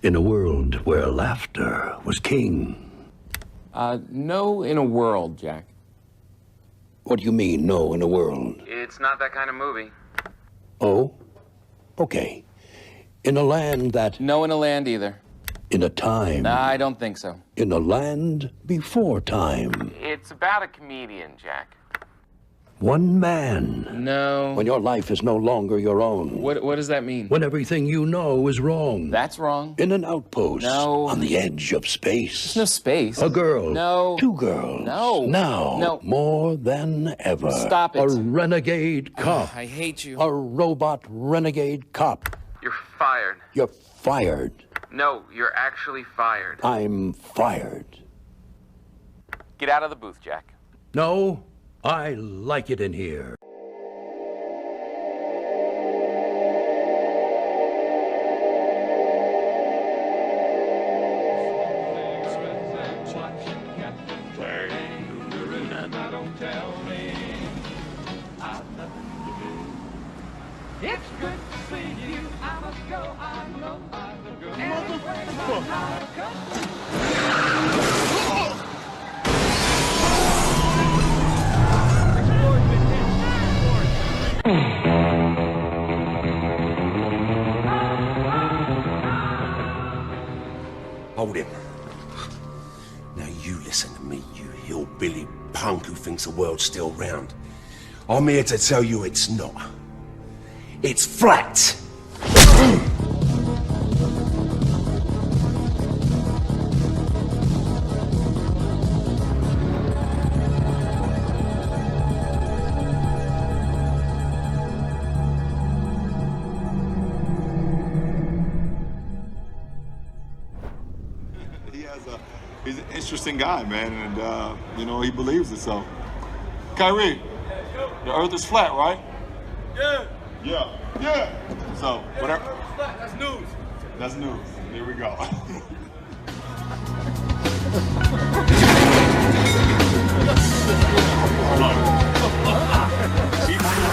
In a world where laughter was king. No in a world, Jack. What do you mean, no in a world? It's not that kind of movie. Oh? Okay. In a land that... No in a land either. In a time... I don't think so. In a land before time. It's about a comedian, Jack. One man. No. When your life is no longer your own. What does that mean? When everything you know is wrong. That's wrong. In an outpost. No. On the edge of space. There's no space. A girl. No. Two girls. No. Now. No. More than ever. Stop it. A renegade cop. I hate you. A robot renegade cop. You're fired. You're fired. No, you're actually fired. I'm fired. Get out of the booth, Jack. No, I like it in here. It's good to see you. I must go. I know I will go. Hold him. Now you listen to me, you hillbilly punk who thinks the world's still round. I'm here to tell you it's not. It's flat. He's an interesting guy, man, and you know, he believes it. So, Kyrie, the Earth is flat, right? Yeah. Yeah. Yeah. So, whatever. That's news. That's news. Here we go.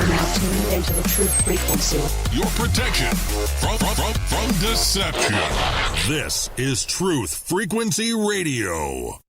Now tuning into the truth frequency. Your protection from deception. This is Truth Frequency Radio.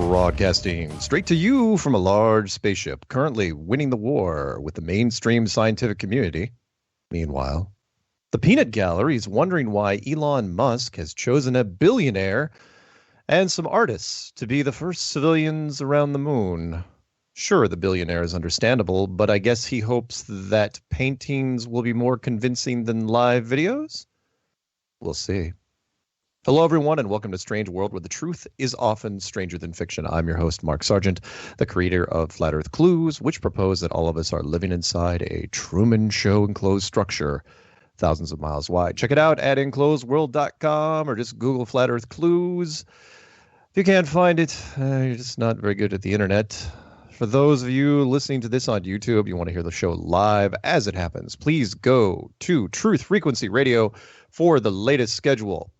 Broadcasting straight to you from a large spaceship, currently winning the war with the mainstream scientific community. Meanwhile, the peanut gallery is wondering why Elon Musk has chosen a billionaire and some artists to be the first civilians around the moon. Sure, the billionaire is understandable, but I guess he hopes that paintings will be more convincing than live videos? We'll see. Hello, everyone, and welcome to Strange World, where the truth is often stranger than fiction. I'm your host, Mark Sargent, the creator of Flat Earth Clues, which propose that all of us are living inside a Truman Show enclosed structure thousands of miles wide. Check it out at enclosedworld.com or just Google Flat Earth Clues. If you can't find it, you're just not very good at the internet. For those of you listening to this on YouTube, you want to hear the show live as it happens, please go to Truth Frequency Radio for the latest schedule.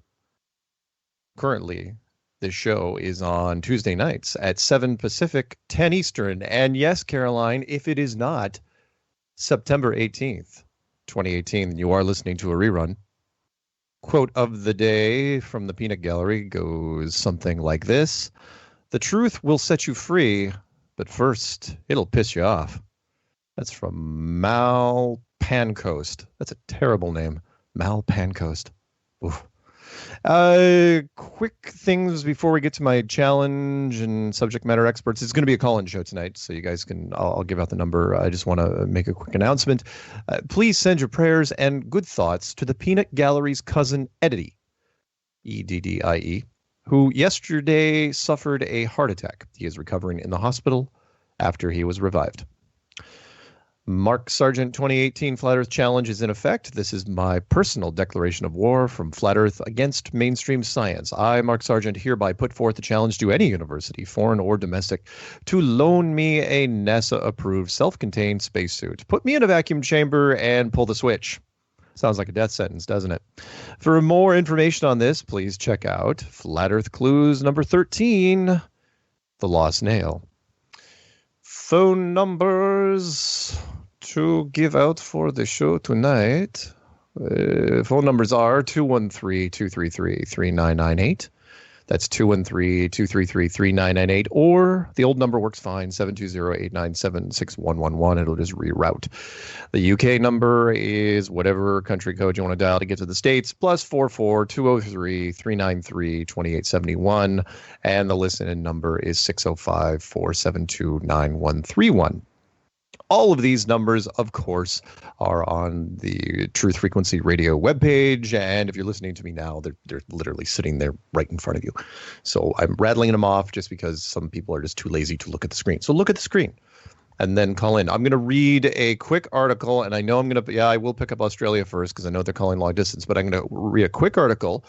Currently, this show is on Tuesday nights at 7 Pacific, 10 Eastern. And yes, Caroline, if it is not September 18th, 2018, you are listening to a rerun. Quote of the day from the Peanut Gallery goes something like this. The truth will set you free, but first, it'll piss you off. That's from Mal Pancoast. That's a terrible name. Mal Pancoast. Oof. quick things before we get to my challenge and subject matter experts. It's going to be a call-in show tonight, so you guys can, I'll give out the number. I just want to make a quick announcement. Please send your prayers and good thoughts to the Peanut Gallery's cousin, Eddie, E-D-D-I-E, who yesterday suffered a heart attack. He is recovering in the hospital after he was revived. Mark Sargent 2018 Flat Earth Challenge is in effect. This is my personal declaration of war from Flat Earth against mainstream science. I, Mark Sargent, hereby put forth a challenge to any university, foreign or domestic, to loan me a NASA-approved self-contained spacesuit. Put me in a vacuum chamber and pull the switch. Sounds like a death sentence, doesn't it? For more information on this, please check out Flat Earth Clues number 13, The Lost Nail. Phone numbers to give out for the show tonight. Phone numbers are 213-233-3998. That's 213-233-3998. Or the old number works fine, 720-897-6111. It'll just reroute. The UK number is whatever country code you want to dial to get to the States, plus 44-203-393-2871. And the listen-in number is 605-472-9131. All of these numbers, of course, are on the Truth Frequency Radio webpage. And if you're listening to me now, they're literally sitting there right in front of you. So I'm rattling them off just because some people are just too lazy to look at the screen. So look at the screen and then call in. I'm going to read a quick article, and I know I will pick up Australia first because I know they're calling long distance, but I'm going to read a quick article.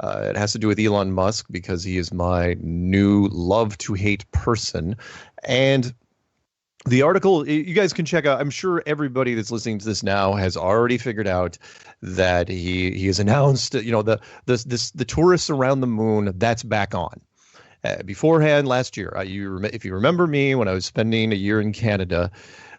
It has to do with Elon Musk because he is my new love-to-hate person. And the article, you guys can check out. I'm sure everybody that's listening to this now has already figured out that he has announced, the tourists around the moon, that's back on. Beforehand, last year, if you remember me, when I was spending a year in Canada,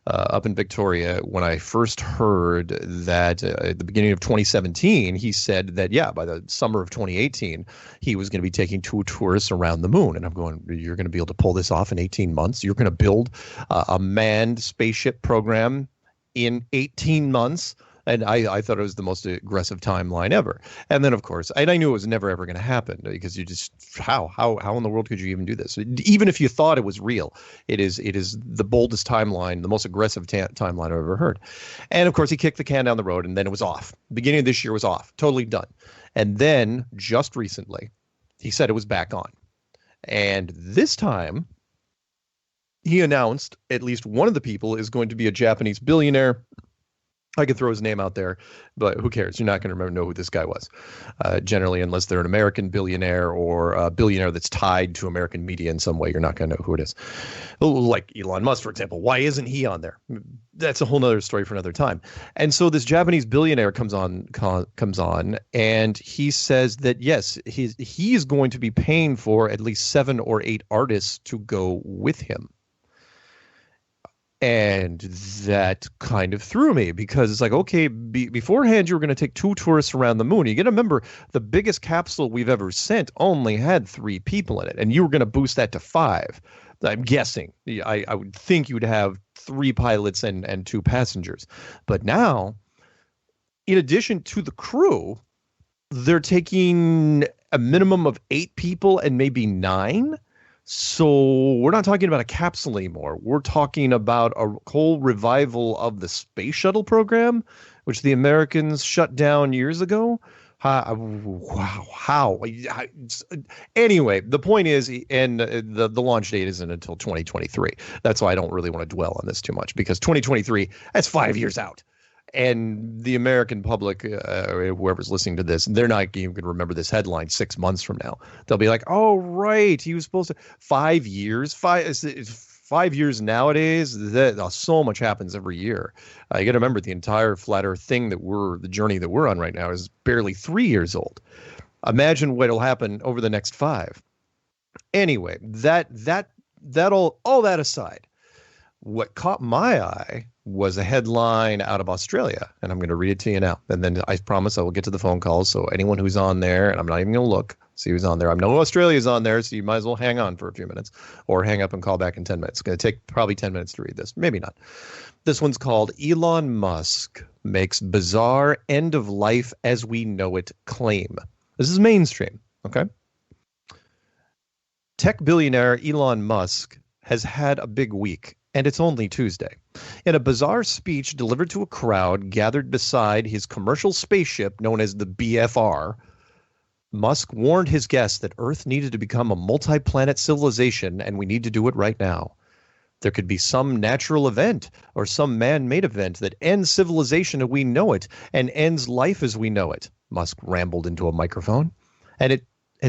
up in Victoria, when I first heard that at the beginning of 2017, he said that, by the summer of 2018, he was going to be taking 2 tourists around the moon. And I'm going, you're going to be able to pull this off in 18 months. You're going to build a manned spaceship program in 18 months. And I thought it was the most aggressive timeline ever. And then, of course, and I knew it was never, ever going to happen because you just, how in the world could you even do this? Even if you thought it was real, it is the boldest timeline, the most aggressive timeline I've ever heard. And, of course, he kicked the can down the road, and then it was off. Beginning of this year was off, totally done. And then, just recently, he said it was back on. And this time, he announced at least one of the people is going to be a Japanese billionaire. I could throw his name out there, but who cares? You're not going to know who this guy was, generally, unless they're an American billionaire or a billionaire that's tied to American media in some way. You're not going to know who it is. Like Elon Musk, for example. Why isn't he on there? That's a whole nother story for another time. And so this Japanese billionaire comes on, and he says that, yes, he is going to be paying for at least 7 or 8 artists to go with him. And that kind of threw me because it's like, okay, beforehand, you were going to take 2 tourists around the moon. You got to remember the biggest capsule we've ever sent only had 3 people in it. And you were going to boost that to 5. I'm guessing. I would think you'd have 3 pilots and 2 passengers. But now, in addition to the crew, they're taking a minimum of 8 people and maybe 9. So we're not talking about a capsule anymore. We're talking about a whole revival of the space shuttle program, which the Americans shut down years ago. Wow. How? Anyway, the point is, and the launch date isn't until 2023. That's why I don't really want to dwell on this too much, because 2023, that's 5 years out. And the American public, whoever's listening to this, they're not even going to remember this headline 6 months from now. They'll be like, oh, right, he was supposed to. 5 years? 5 years nowadays, so much happens every year. You got to remember the entire flat earth thing the journey that we're on right now is barely 3 years old. Imagine what'll happen over the next 5. Anyway, that all that aside, what caught my eye was a headline out of Australia, and I'm going to read it to you now. And then I promise I will get to the phone calls. So anyone who's on there, and I'm not even going to look, see who's on there. I know Australia's on there, so you might as well hang on for a few minutes or hang up and call back in 10 minutes. It's going to take probably 10 minutes to read this. Maybe not. This one's called Elon Musk Makes Bizarre End of Life as We Know It Claim. This is mainstream, okay? Tech billionaire Elon Musk has had a big week, and it's only Tuesday. In a bizarre speech delivered to a crowd gathered beside his commercial spaceship known as the BFR, Musk warned his guests that Earth needed to become a multi-planet civilization, and we need to do it right now. There could be some natural event or some man-made event that ends civilization as we know it and ends life as we know it, Musk rambled into a microphone. And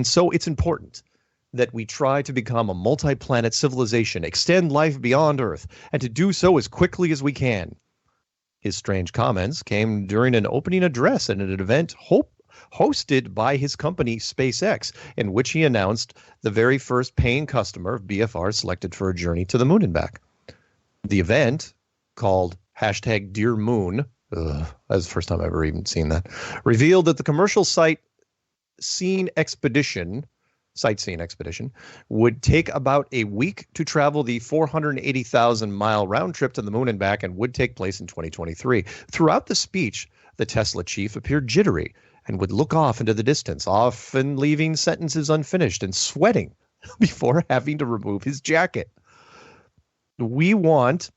so it's important that we try to become a multi-planet civilization, extend life beyond Earth, and to do so as quickly as we can. His strange comments came during an opening address at an event hosted by his company SpaceX, in which he announced the very first paying customer of BFR selected for a journey to the moon and back. The event, called #Dear Moon, that was the first time I've ever even seen that, revealed that the commercial sightseeing expedition would take about a week to travel the 480,000-mile round trip to the moon and back and would take place in 2023. Throughout the speech, the Tesla chief appeared jittery and would look off into the distance, often leaving sentences unfinished and sweating before having to remove his jacket. We want,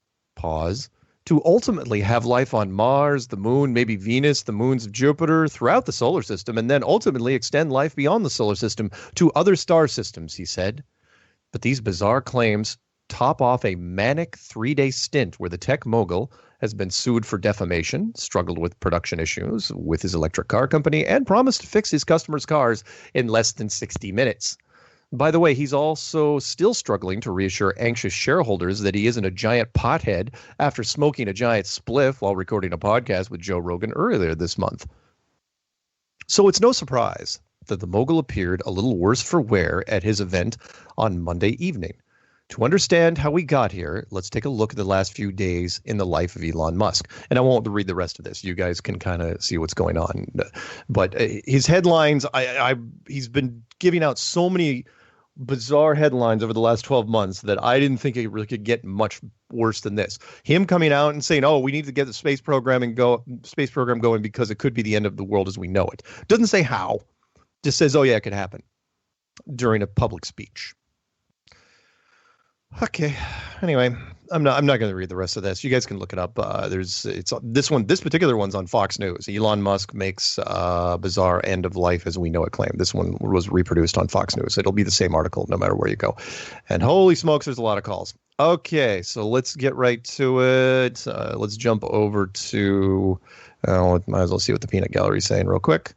to ultimately have life on Mars, the moon, maybe Venus, the moons of Jupiter, throughout the solar system, and then ultimately extend life beyond the solar system to other star systems, he said. But these bizarre claims top off a manic 3-day stint where the tech mogul has been sued for defamation, struggled with production issues with his electric car company, and promised to fix his customers' cars in less than 60 minutes. By the way, he's also still struggling to reassure anxious shareholders that he isn't a giant pothead after smoking a giant spliff while recording a podcast with Joe Rogan earlier this month. So it's no surprise that the mogul appeared a little worse for wear at his event on Monday evening. To understand how we got here, let's take a look at the last few days in the life of Elon Musk. And I won't read the rest of this. You guys can kind of see what's going on. But his headlines, he's been giving out so many bizarre headlines over the last 12 months that I didn't think it really could get much worse than this. Him coming out and saying, "Oh, we need to get the space program going because it could be the end of the world as we know it." Doesn't say how. Just says, "Oh yeah, it could happen," during a public speech. Okay. Anyway, I'm not going to read the rest of this. You guys can look it up. This particular one's on Fox News. Elon Musk makes bizarre end of life as we know it claim. This one was reproduced on Fox News. It'll be the same article no matter where you go. And holy smokes, there's a lot of calls. Okay, so let's get right to it. Let's jump over to. Might as well see what the Peanut Gallery is saying real quick.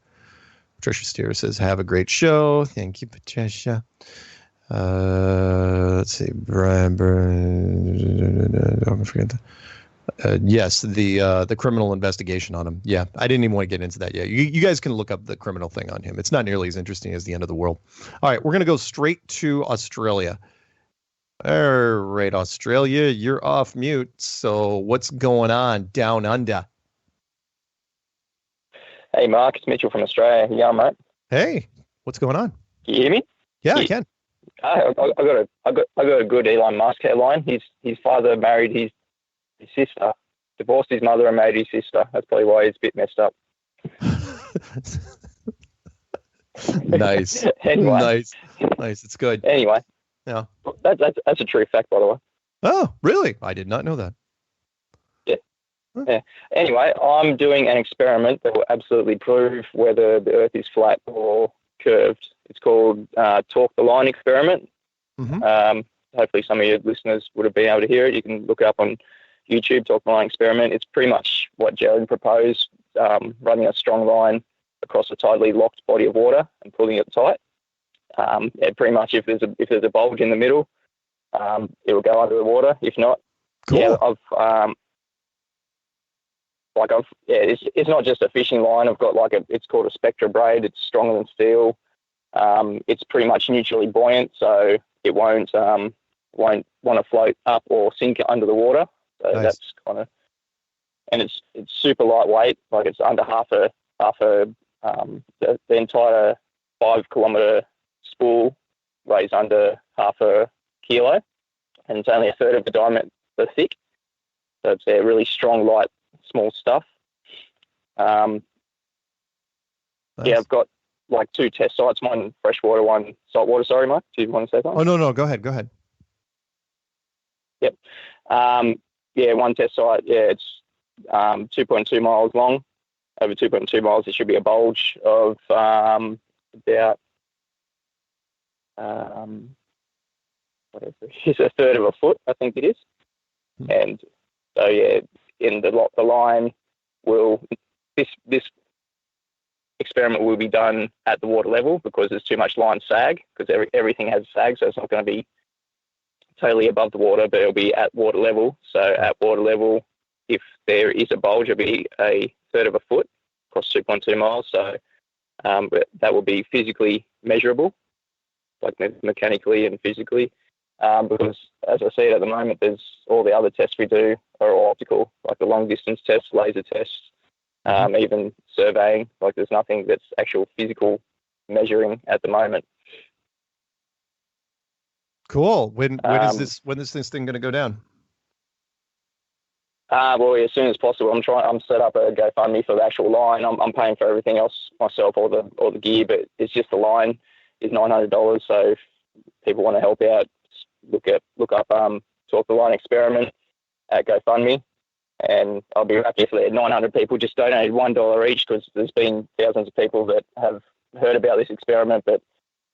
Patricia Steer says, "Have a great show." Thank you, Patricia. Let's see, Brian. I forget yes, the criminal investigation on him. Yeah, I didn't even want to get into that yet. You guys can look up the criminal thing on him. It's not nearly as interesting as the end of the world. All right, we're going to go straight to Australia. All right, Australia, you're off mute. So what's going on down under? Hey, Mark, it's Mitchell from Australia. Yeah, mate. Hey, what's going on? Can you hear me? Yeah, I can. I got a good Elon Musk headline. His father married his sister, divorced his mother and married his sister. That's probably why he's a bit messed up. Nice. Anyway. Nice. It's good. Anyway. Yeah. That's a true fact, by the way. Oh, really? I did not know that. Yeah. Yeah. Anyway, I'm doing an experiment that will absolutely prove whether the Earth is flat or curved. It's called Talk the Line experiment. Mm-hmm. Hopefully some of your listeners would have been able to hear it. You can look it up on YouTube, Talk the Line experiment. It's pretty much what Jared proposed, running a strong line across a tightly locked body of water and pulling it tight. Pretty much if there's a bulge in the middle, it will go under the water. If not, cool. It's not just a fishing line. I've got it's called a Spectra braid. It's stronger than steel. It's pretty much neutrally buoyant, so it won't want to float up or sink under the water. So nice. That's kind of, and it's super lightweight. Like it's under the entire 5-kilometer spool weighs under half a kilo, and it's only a third of the diameter thick. So it's a really strong, light, small stuff. Nice. Yeah, I've got like 2 test sites, one freshwater, one saltwater. Sorry, Mike, do you want to say something? Oh, no. Go ahead. Yep. One test site. Yeah, it's 2.2 miles long. Over 2.2 miles, there should be a bulge of about whatever. It's a third of a foot, I think it is. And so in the line will this experiment will be done at the water level because there's too much line sag, because everything has sag, so it's not going to be totally above the water, but it'll be at water level. So at water level, if there is a bulge, it'll be a third of a foot across 2.2 miles. So but that will be physically measurable, like mechanically and physically, because as I see it at the moment, there's all the other tests we do are all optical, like the long distance tests, laser tests, even surveying. Like there's nothing that's actual physical measuring at the moment. Cool. When is this thing going to go down? Well, as soon as possible. I'm set up a GoFundMe for the actual line. I'm paying for everything else myself, all the gear, but it's just the line is $900. So if people want to help out, look up Talk the Line Experiment at GoFundMe, and I'll be happy if 900 people just donated $1 each, because there's been thousands of people that have heard about this experiment, but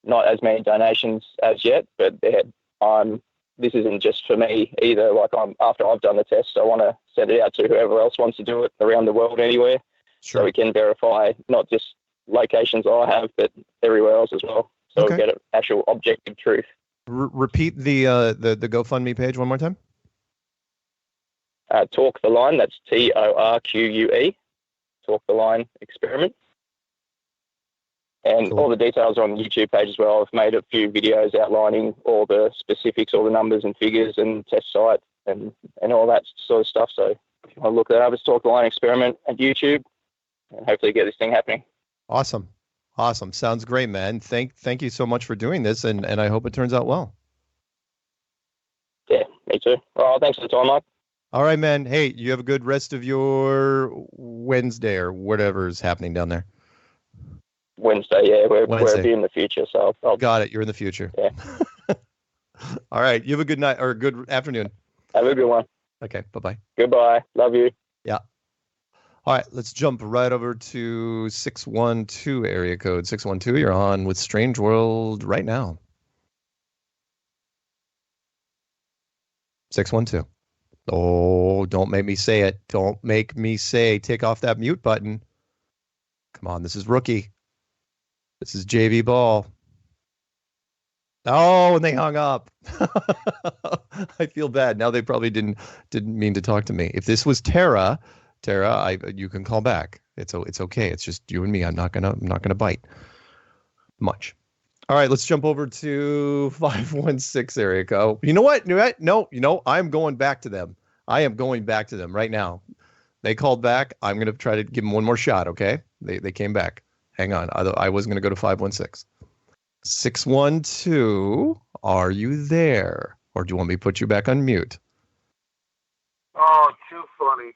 not as many donations as yet. But this isn't just for me either. Like after I've done the test, I want to send it out to whoever else wants to do it around the world anywhere. Sure. So we can verify not just locations I have, but everywhere else as well. So we get an actual objective truth. Repeat the GoFundMe page one more time. Talk the Line. That's TORQUE. Talk the Line Experiment. And all the details are on the YouTube page as well. I've made a few videos outlining all the specifics, all the numbers and figures and test site and all that sort of stuff. So if you want to look that up, it's Talk the Line Experiment at YouTube, and hopefully get this thing happening. Awesome. Sounds great, man. Thank you so much for doing this, and I hope it turns out well. Yeah, me too. Well, thanks for the time, Mike. All right, man. Hey, you have a good rest of your Wednesday or whatever's happening down there. Wednesday, yeah. We're in the future, so I'll got it. You're in the future. Yeah. All right. You have a good night or good afternoon. Have a good one. Okay. Bye-bye. Goodbye. Love you. Yeah. All right. Let's jump right over to 612 area code. 612, you're on with Strange World right now. 612. Oh, don't make me say it. Don't make me say take off that mute button. Come on. This is Rookie. This is JV Ball. Oh, and they hung up. I feel bad. Now they probably didn't mean to talk to me. If this was Tara, you can call back. It's okay. It's just you and me. I'm not gonna bite much. All right, let's jump over to 516 area code. You know what? No, I'm going back to them. I am going back to them right now. They called back. I'm gonna try to give them one more shot. Okay? They came back. Hang on. I was going to go to 516. 612, are you there? Or do you want me to put you back on mute? Oh, too funny.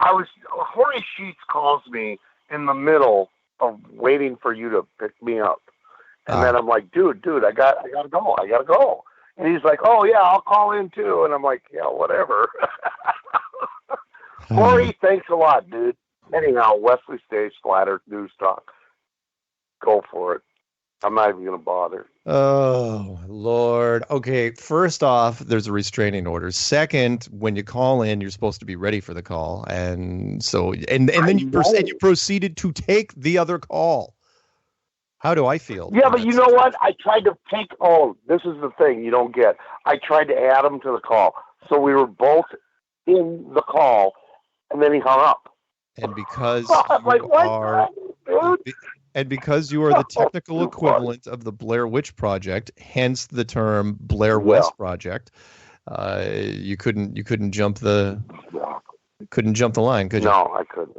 Horny Sheets calls me in the middle of waiting for you to pick me up. And then I'm like, dude, I gotta go. And he's like, oh yeah, I'll call in too. And I'm like, yeah, whatever. Horny, thanks a lot, dude. Anyhow, Wesley Stage Flat Earth News Talk. Go for it. I'm not even going to bother. Oh, Lord. Okay, first off, there's a restraining order. Second, when you call in, you're supposed to be ready for the call. And so, and then you proceeded to take the other call. How do I feel? Yeah, but you know what? I tried to take, this is the thing you don't get. I tried to add him to the call. So we were both in the call, and then he hung up. And because because you are the technical equivalent of the Blair Witch Project, hence the term Blair West Project, you couldn't jump the line, could you? No, I couldn't.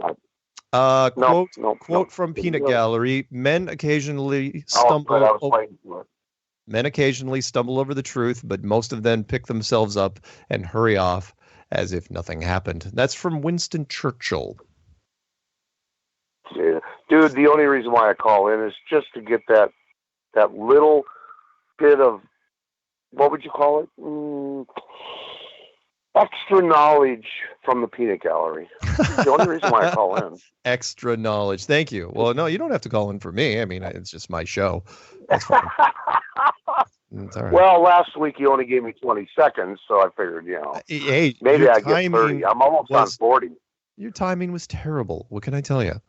Quote from Peanut Gallery: Men occasionally stumble over the truth, but most of them pick themselves up and hurry off as if nothing happened. That's from Winston Churchill. Dude, Dude, the only reason why I call in is just to get that little bit of, what would you call it? Extra knowledge from the peanut gallery. The only reason why I call in. Extra knowledge. Thank you. Well, no, you don't have to call in for me. I mean, it's just my show. That's fine. It's all right. Well, last week you only gave me 20 seconds, so I figured, hey, maybe I get 30. I'm almost on 40. Your timing was terrible. What can I tell you?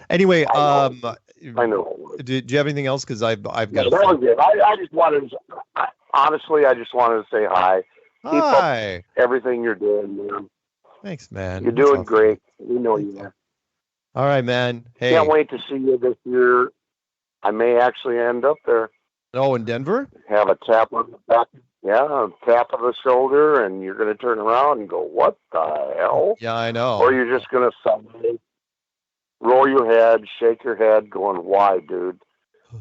Anyway, I know. Do you have anything else? Because I've got. Yeah, that was it. I just wanted to, honestly, I just wanted to say hi. Keep up everything you're doing, man. Thanks, man. You're doing great. We know you are. All right, man. Hey. Can't wait to see you this year. I may actually end up there. Oh, in Denver? Have a tap on the back. Yeah, a tap on the shoulder, and you're going to turn around and go, what the hell? Yeah, I know. Or you're just going to suddenly roll your head, shake your head, going, why, dude?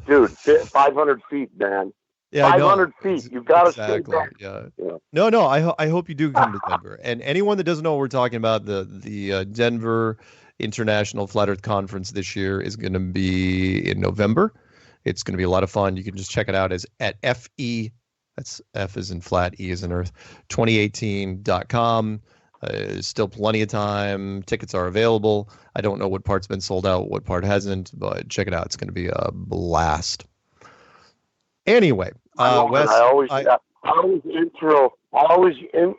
Dude, 500 feet, man. Yeah, 500 feet. You've got to stay back. Yeah. No. I hope you do come to Denver. And anyone that doesn't know what we're talking about, the Denver International Flat Earth Conference this year is going to be in November. It's going to be a lot of fun. You can just check it out at FE. That's F as in flat, E as in earth. 2018.com. There's still plenty of time. Tickets are available. I don't know what part's been sold out, what part hasn't, but check it out. It's going to be a blast. Anyway, Wes, I always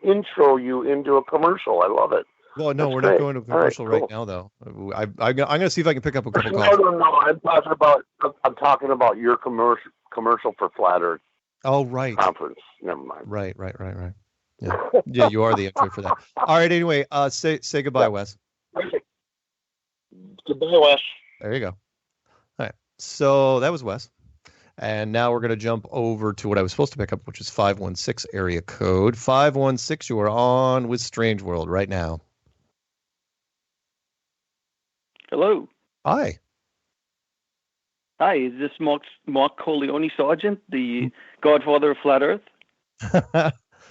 intro you into a commercial. I love it. Well, no, we're not going to a commercial right now, though. I'm going to see if I can pick up a couple calls. No. I'm talking about your commercial for Flat Earth. Oh, right. Conference. Never mind. Right. Yeah, you are the intro for that. All right. Anyway, say goodbye, Wes. Goodbye, Wes. There you go. All right. So that was Wes. And now we're going to jump over to what I was supposed to pick up, which is 516 area code. 516, you are on with Strange World right now. Hello. Hi. Hi, is this Mark Corleone Sargent, the godfather of Flat Earth?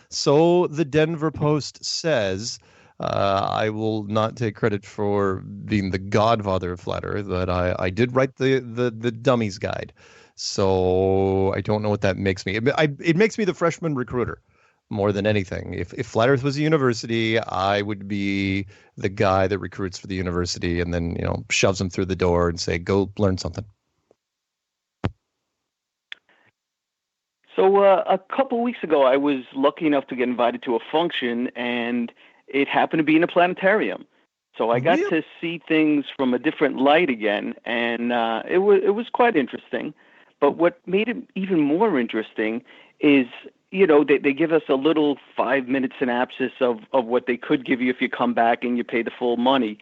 So the Denver Post says, I will not take credit for being the godfather of Flat Earth, but I did write the dummies guide. So I don't know what that makes me. It makes me the freshman recruiter more than anything. If Flat Earth was a university, I would be the guy that recruits for the university and then, shoves them through the door and say, go learn something. So a couple weeks ago, I was lucky enough to get invited to a function, and it happened to be in a planetarium. So I got to see things from a different light again, and it was quite interesting. But what made it even more interesting is, they give us a little 5-minute synopsis of what they could give you if you come back and you pay the full money.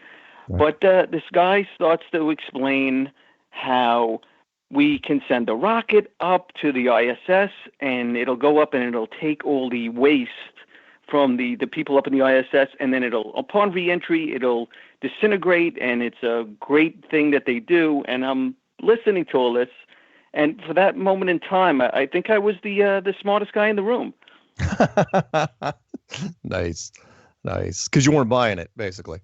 Right. But this guy starts to explain how we can send a rocket up to the ISS, and it'll go up and it'll take all the waste from the people up in the ISS, and then upon re-entry, it'll disintegrate, and it's a great thing that they do. And I'm listening to all this, and for that moment in time, I think I was the smartest guy in the room. Nice. Because you weren't buying it, basically.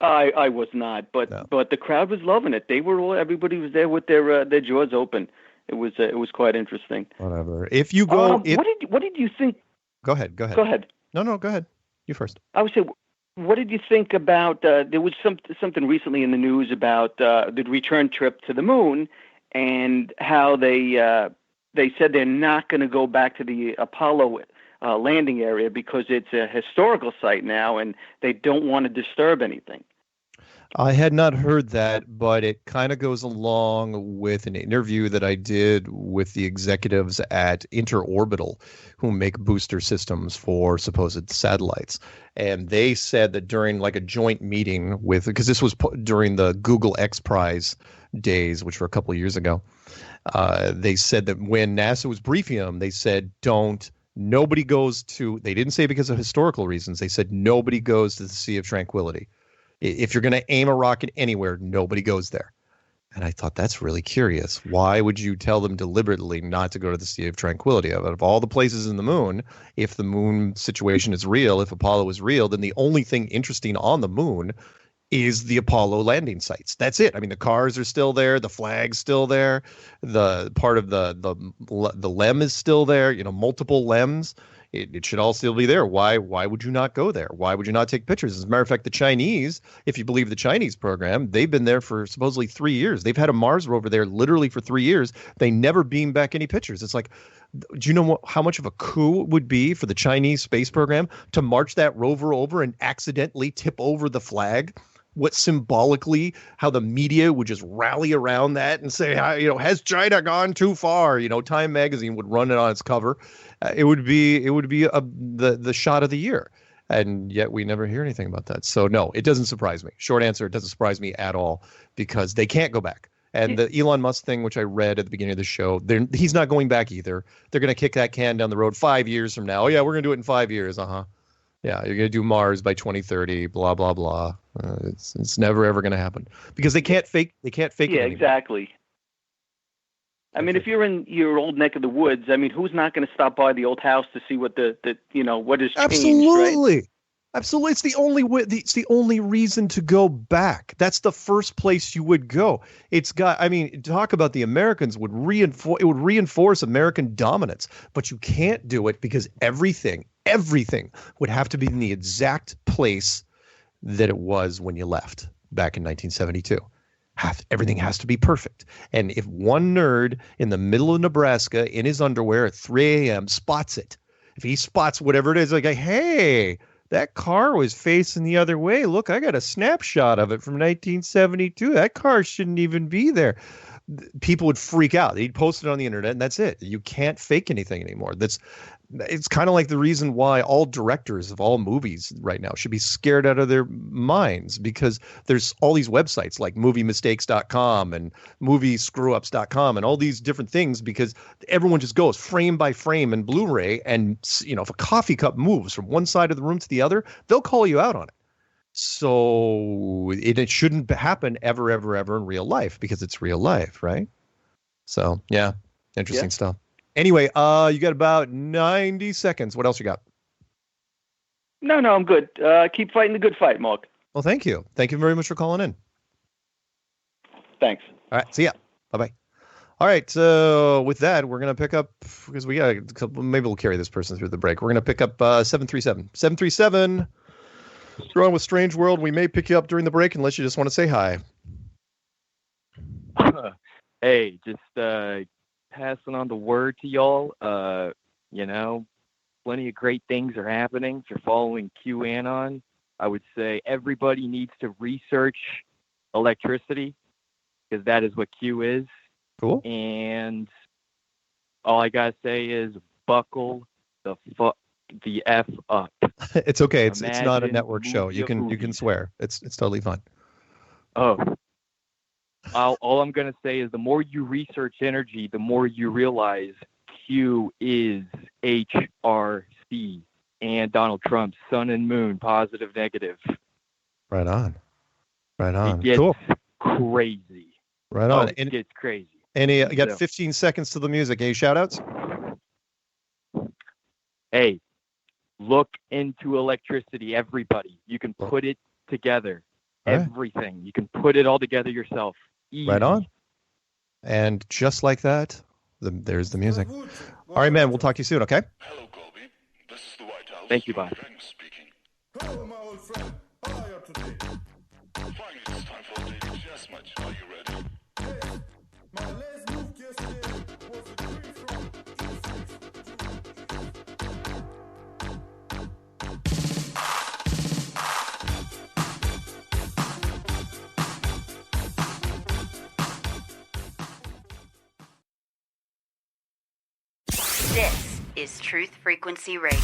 I was not, but the crowd was loving it. Everybody was there with their jaws open. It was quite interesting. Whatever. If you go, what did you think? Go ahead. Go ahead. No, go ahead. You first. I would say, what did you think about? There was something recently in the news about the return trip to the moon, and how they said they're not going to go back to the Apollo landing area because it's a historical site now, and they don't want to disturb anything. I had not heard that, but it kind of goes along with an interview that I did with the executives at Interorbital, who make booster systems for supposed satellites. And they said that during like a joint meeting because this was during the Google X Prize days, which were a couple of years ago, they said that when NASA was briefing them, they said, nobody goes to, they didn't say because of historical reasons, they said nobody goes to the Sea of Tranquility. If you're going to aim a rocket anywhere, nobody goes there. And I thought, that's really curious. Why would you tell them deliberately not to go to the Sea of Tranquility? Out of all the places in the moon, if the moon situation is real, if Apollo is real, then the only thing interesting on the moon is the Apollo landing sites. That's it. I mean, the cars are still there, the flag's still there, the part of the LEM is still there. You know, multiple LEMs. It should all still be there. Why would you not go there? Why would you not take pictures? As a matter of fact, the Chinese, if you believe the Chinese program, they've been there for supposedly 3 years. They've had a Mars rover there literally for 3 years. They never beamed back any pictures. It's like, do you know how much of a coup it would be for the Chinese space program to march that rover over and accidentally tip over the flag? What symbolically, how the media would just rally around that and say, you know, has China gone too far? You know, Time magazine would run it on its cover. It would be the shot of the year, and yet we never hear anything about that. So no, it doesn't surprise me. Short answer, it doesn't surprise me at all, because they can't go back. And the Elon Musk thing, which I read at the beginning of the show, he's not going back either. They're going to kick that can down the road 5 years from now. Oh yeah, we're going to do it in 5 years. Yeah, you're going to do Mars by 2030. Blah blah blah. It's never ever going to happen because they can't fake. They can't fake it anymore. Exactly. I mean, if you're in your old neck of the woods, I mean, who's not going to stop by the old house to see what what has changed? Absolutely. Right? Absolutely. It's the only way. It's the only reason to go back. That's the first place you would go. Talk about the Americans would reinforce American dominance, but you can't do it because everything would have to be in the exact place that it was when you left back in 1972. Everything has to be perfect. And if one nerd in the middle of Nebraska in his underwear at 3 a.m. spots it, if he spots whatever it is, like, hey, that car was facing the other way. Look, I got a snapshot of it from 1972. That car shouldn't even be there. People would freak out. He'd post it on the internet, and that's it. You can't fake anything anymore. It's kind of like the reason why all directors of all movies right now should be scared out of their minds, because there's all these websites like moviemistakes.com and moviescrewups.com and all these different things, because everyone just goes frame by frame in Blu-ray, and if a coffee cup moves from one side of the room to the other, they'll call you out on it. So it shouldn't happen ever in real life, because it's real life, right? So yeah, interesting stuff. Anyway, you got about 90 seconds. What else you got? No, I'm good. Keep fighting the good fight, Mark. Well, thank you. Thank you very much for calling in. Thanks. All right. See ya. Bye-bye. All right. So with that, we're going to pick up, because we got a couple, maybe we'll carry this person through the break. We're going to pick up 737. 737. You're on with Strange World. We may pick you up during the break unless you just want to say hi. Hey, just passing on the word to y'all. Plenty of great things are happening. If you're following QAnon, I would say everybody needs to research electricity, because that is what Q is. Cool. And all I gotta say is buckle the F up. It's okay. It's not a network show. You can swear. It's totally fine. Oh. All I'm going to say is the more you research energy, the more you realize Q is HRC and Donald Trump's sun and moon, positive, negative. Right on. It gets cool. Crazy. Right on. It gets crazy. And you got 15 seconds to the music. Any shout outs? Hey, look into electricity, everybody. You can put it together. All right. Everything. You can put it all together yourself. Easy. Right on. And just like that, there's the music. All right, man. We'll talk to you soon, okay? Hello, Colby. This is the White House. Thank you, bye. Speaking. Hello, my old friend. How are you today? Finally, it's time for a daily chess match. Are you ready? Yes. My last move yesterday was a queen from This is Truth Frequency Radio.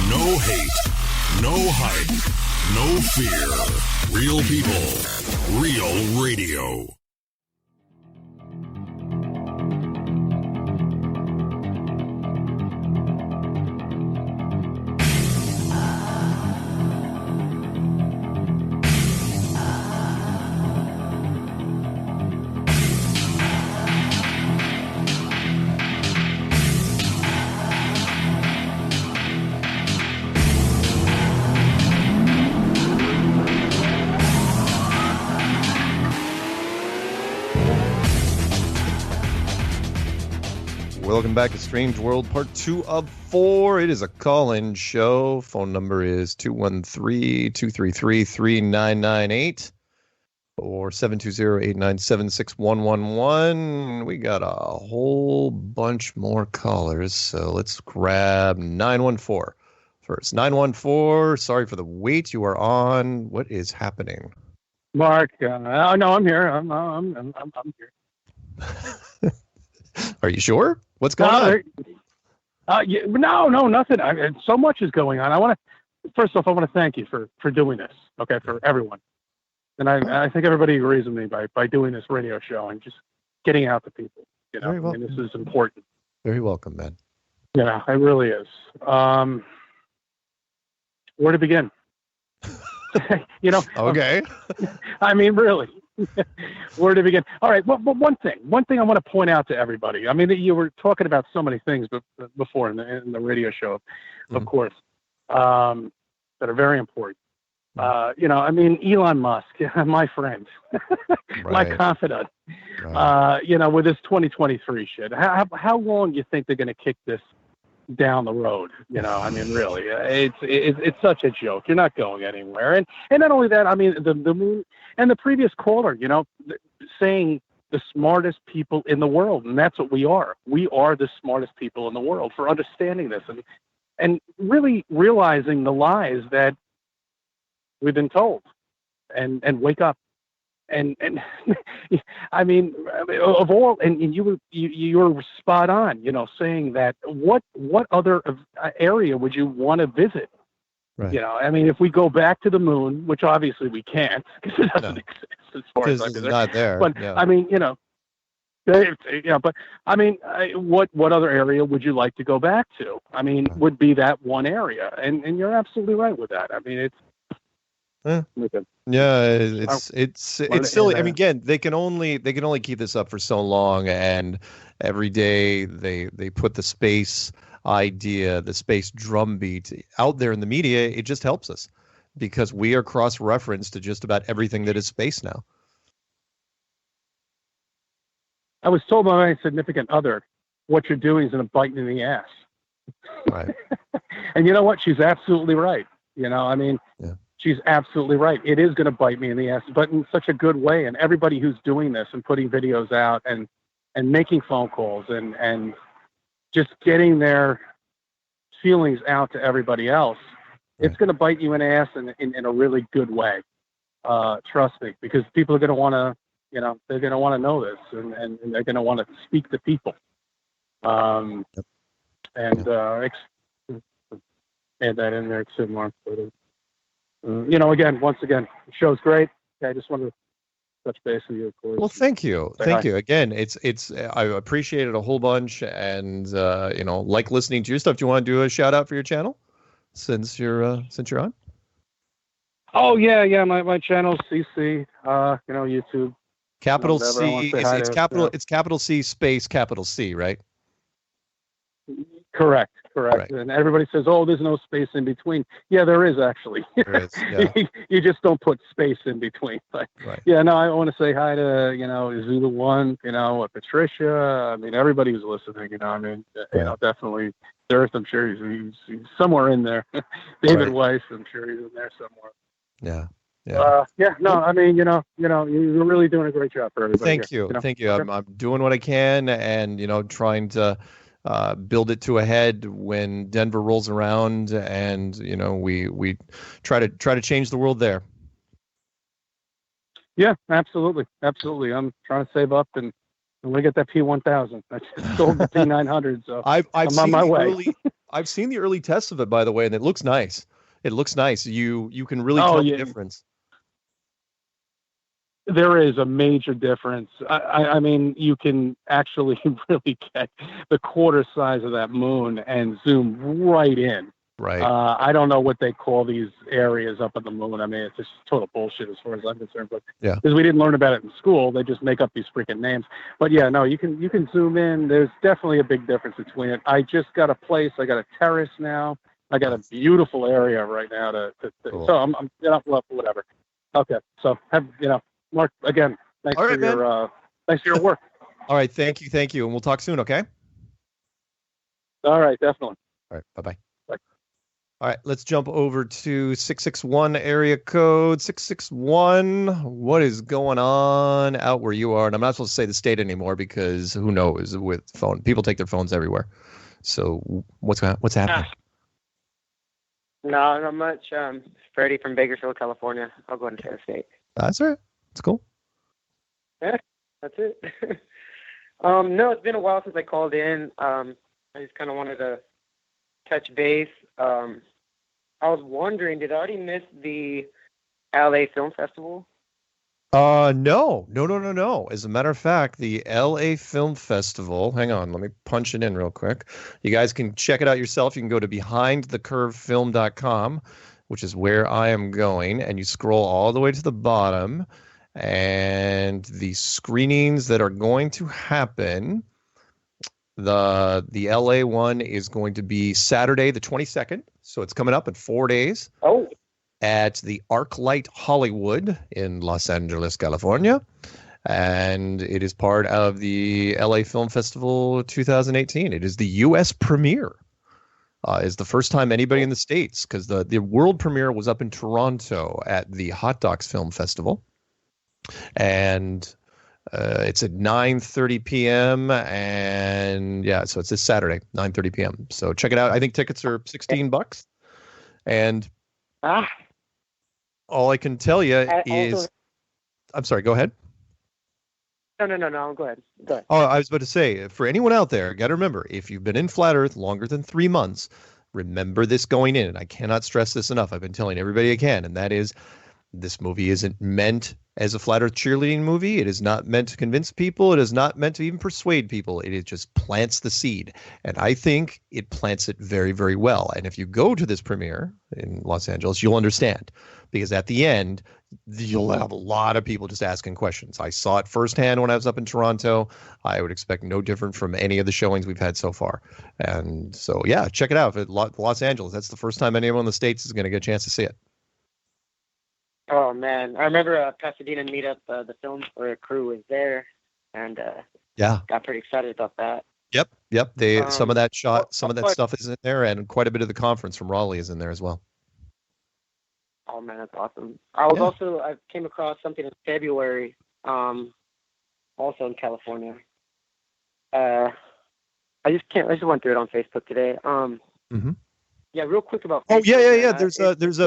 No hate, no hype, no fear. Real people, real radio. Welcome back to Strange World, part 2 of 4. It is a call-in show. Phone number is 213-233-3998 or 720-897-6111. We got a whole bunch more callers, so let's grab 914 first. 914, sorry for the wait. You are on. What is happening? Mark, no, I'm here. I'm here. Are you sure? What's going on? No, nothing. So much is going on. First off, I want to thank you for doing this. Okay, for everyone, and I think everybody agrees with me by doing this radio show and just getting out to people. You know, I mean, this is important. Very welcome, man. Yeah, it really is. Where to begin? You know. Okay. I mean, really. Where to begin? All right. Well, one thing I want to point out to everybody. I mean, you were talking about so many things before in the radio show, of course, that are very important. You know, I mean, Elon Musk, my friend, my confidant. Right. You know, with this 2023 shit, how long do you think they're going to kick this down the road? You know, I mean, really, it's such a joke. You're not going anywhere. And not only that, I mean, the moon and the previous caller, you know, saying the smartest people in the world, and that's what we are. We are the smartest people in the world for understanding this and really realizing the lies that we've been told, and wake up. And I mean, of all, and you were spot on, you know, saying that what other area would you want to visit? Right. You know, I mean, if we go back to the moon, which obviously we can't because it doesn't exist as far as I'm concerned. It's not there. But yeah. I mean, you know, yeah. But I mean, what other area would you like to go back to? I mean, would be that one area, and you're absolutely right with that. I mean, it's. Yeah, it's silly. I mean, again, they can only keep this up for so long, and every day they put the space idea, the space drumbeat out there in the media. It just helps us because we are cross-referenced to just about everything that is space now. I was told by my significant other, what you're doing is going to bite me in the ass. Right. And you know what? She's absolutely right. You know, I mean. Yeah. She's absolutely right. It is going to bite me in the ass, but in such a good way. And everybody who's doing this and putting videos out and making phone calls and just getting their feelings out to everybody else, it's going to bite you in the ass in a really good way. Trust me, because people are going to want to, you know, they're going to want to know this and they're going to want to speak to people. And add that in there too, Mark. You know, once again, the show's great. I just wanted to touch base with you, of course. Well, thank you. Thank you. Again, it's I appreciate it a whole bunch, and you know, like listening to your stuff. Do you want to do a shout out for your channel since you're on? Oh yeah. My channel's CC. You know, YouTube. Capital C. It's capital C space capital C, right? Correct. Right. And everybody says, "Oh, there's no space in between." Yeah, there is actually. There is, yeah. You just don't put space in between. But yeah, no, I want to say hi to Zulu One, Patricia. I mean, everybody who's listening. You know, I mean, you know, definitely Earth. I'm sure he's somewhere in there. David Weiss, I'm sure he's in there somewhere. Yeah. No, I mean, you're really doing a great job for everybody. Thank you. Thank you. I'm doing what I can, and trying to. Build it to a head when Denver rolls around, and we try to change the world there. Yeah, absolutely. I'm trying to save up and we get that P1000. I just sold the P900, so I'm on my way. I've seen the early tests of it, by the way, and it looks nice. You can really tell the difference. There is a major difference. I mean, you can actually really get the quarter size of that moon and zoom right in. Right. I don't know what they call these areas up on the moon. I mean, it's just total bullshit as far as I'm concerned. But because we didn't learn about it in school, they just make up these freaking names. But yeah, no, you can zoom in. There's definitely a big difference between it. I just got a place. I got a terrace now. I got a beautiful area right now cool. So I'm whatever. Okay. So Mark, again, thanks for your work. All right, thank you, and we'll talk soon, okay? All right, definitely. All right, bye-bye. Bye. All right, let's jump over to 661 area code 661. What is going on out where you are? And I'm not supposed to say the state anymore because who knows with phone. People take their phones everywhere. So what's happening? No, not much. Freddie from Bakersfield, California. I'll go ahead and say the state. That's all right. It's cool. Yeah, that's it. No, it's been a while since I called in. I just kind of wanted to touch base. I was wondering, did I already miss the LA Film Festival? No. As a matter of fact, the LA Film Festival, hang on, let me punch it in real quick. You guys can check it out yourself. You can go to behindthecurvefilm.com, which is where I am going, and you scroll all the way to the bottom, and the screenings that are going to happen, the LA one is going to be Saturday the 22nd, so it's coming up in 4 days. Oh. At the ArcLight Hollywood in Los Angeles, California. And it is part of the LA Film Festival 2018. It is the U.S. premiere. It's the first time anybody in the States, because the world premiere was up in Toronto at the Hot Docs Film Festival. And it's at 9:30 p.m. And yeah, so it's this Saturday, 9:30 p.m. So check it out. I think tickets are $16. And all I can tell you is, I'm sorry, go ahead. No, go ahead. Oh, I was about to say, for anyone out there, got to remember, if you've been in Flat Earth longer than 3 months, remember this going in. And I cannot stress this enough. I've been telling everybody I can, and that is, this movie isn't meant as a Flat Earth cheerleading movie. It is not meant to convince people. It is not meant to even persuade people. It just plants the seed. And I think it plants it very, very well. And if you go to this premiere in Los Angeles, you'll understand. Because at the end, you'll have a lot of people just asking questions. I saw it firsthand when I was up in Toronto. I would expect no different from any of the showings we've had so far. And so, yeah, check it out. Los Angeles, that's the first time anyone in the States is going to get a chance to see it. Oh, man. I remember Pasadena Meetup, the film or crew was there, and got pretty excited about that. Yep. Some of that stuff is in there, and quite a bit of the conference from Raleigh is in there as well. Oh, man, that's awesome. I came across something in February, also in California. I just went through it on Facebook today. Yeah, real quick about Facebook. Oh, yeah. There's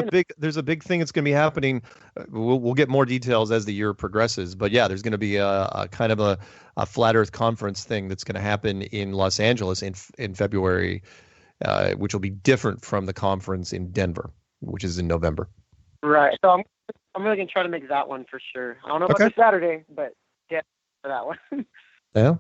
a big thing that's going to be happening. We'll get more details as the year progresses. But yeah, there's going to be a kind of a Flat Earth conference thing that's going to happen in Los Angeles in February, which will be different from the conference in Denver, which is in November. Right. So I'm really going to try to make that one for sure. I don't know about this Saturday, but yeah, for that one. Yeah.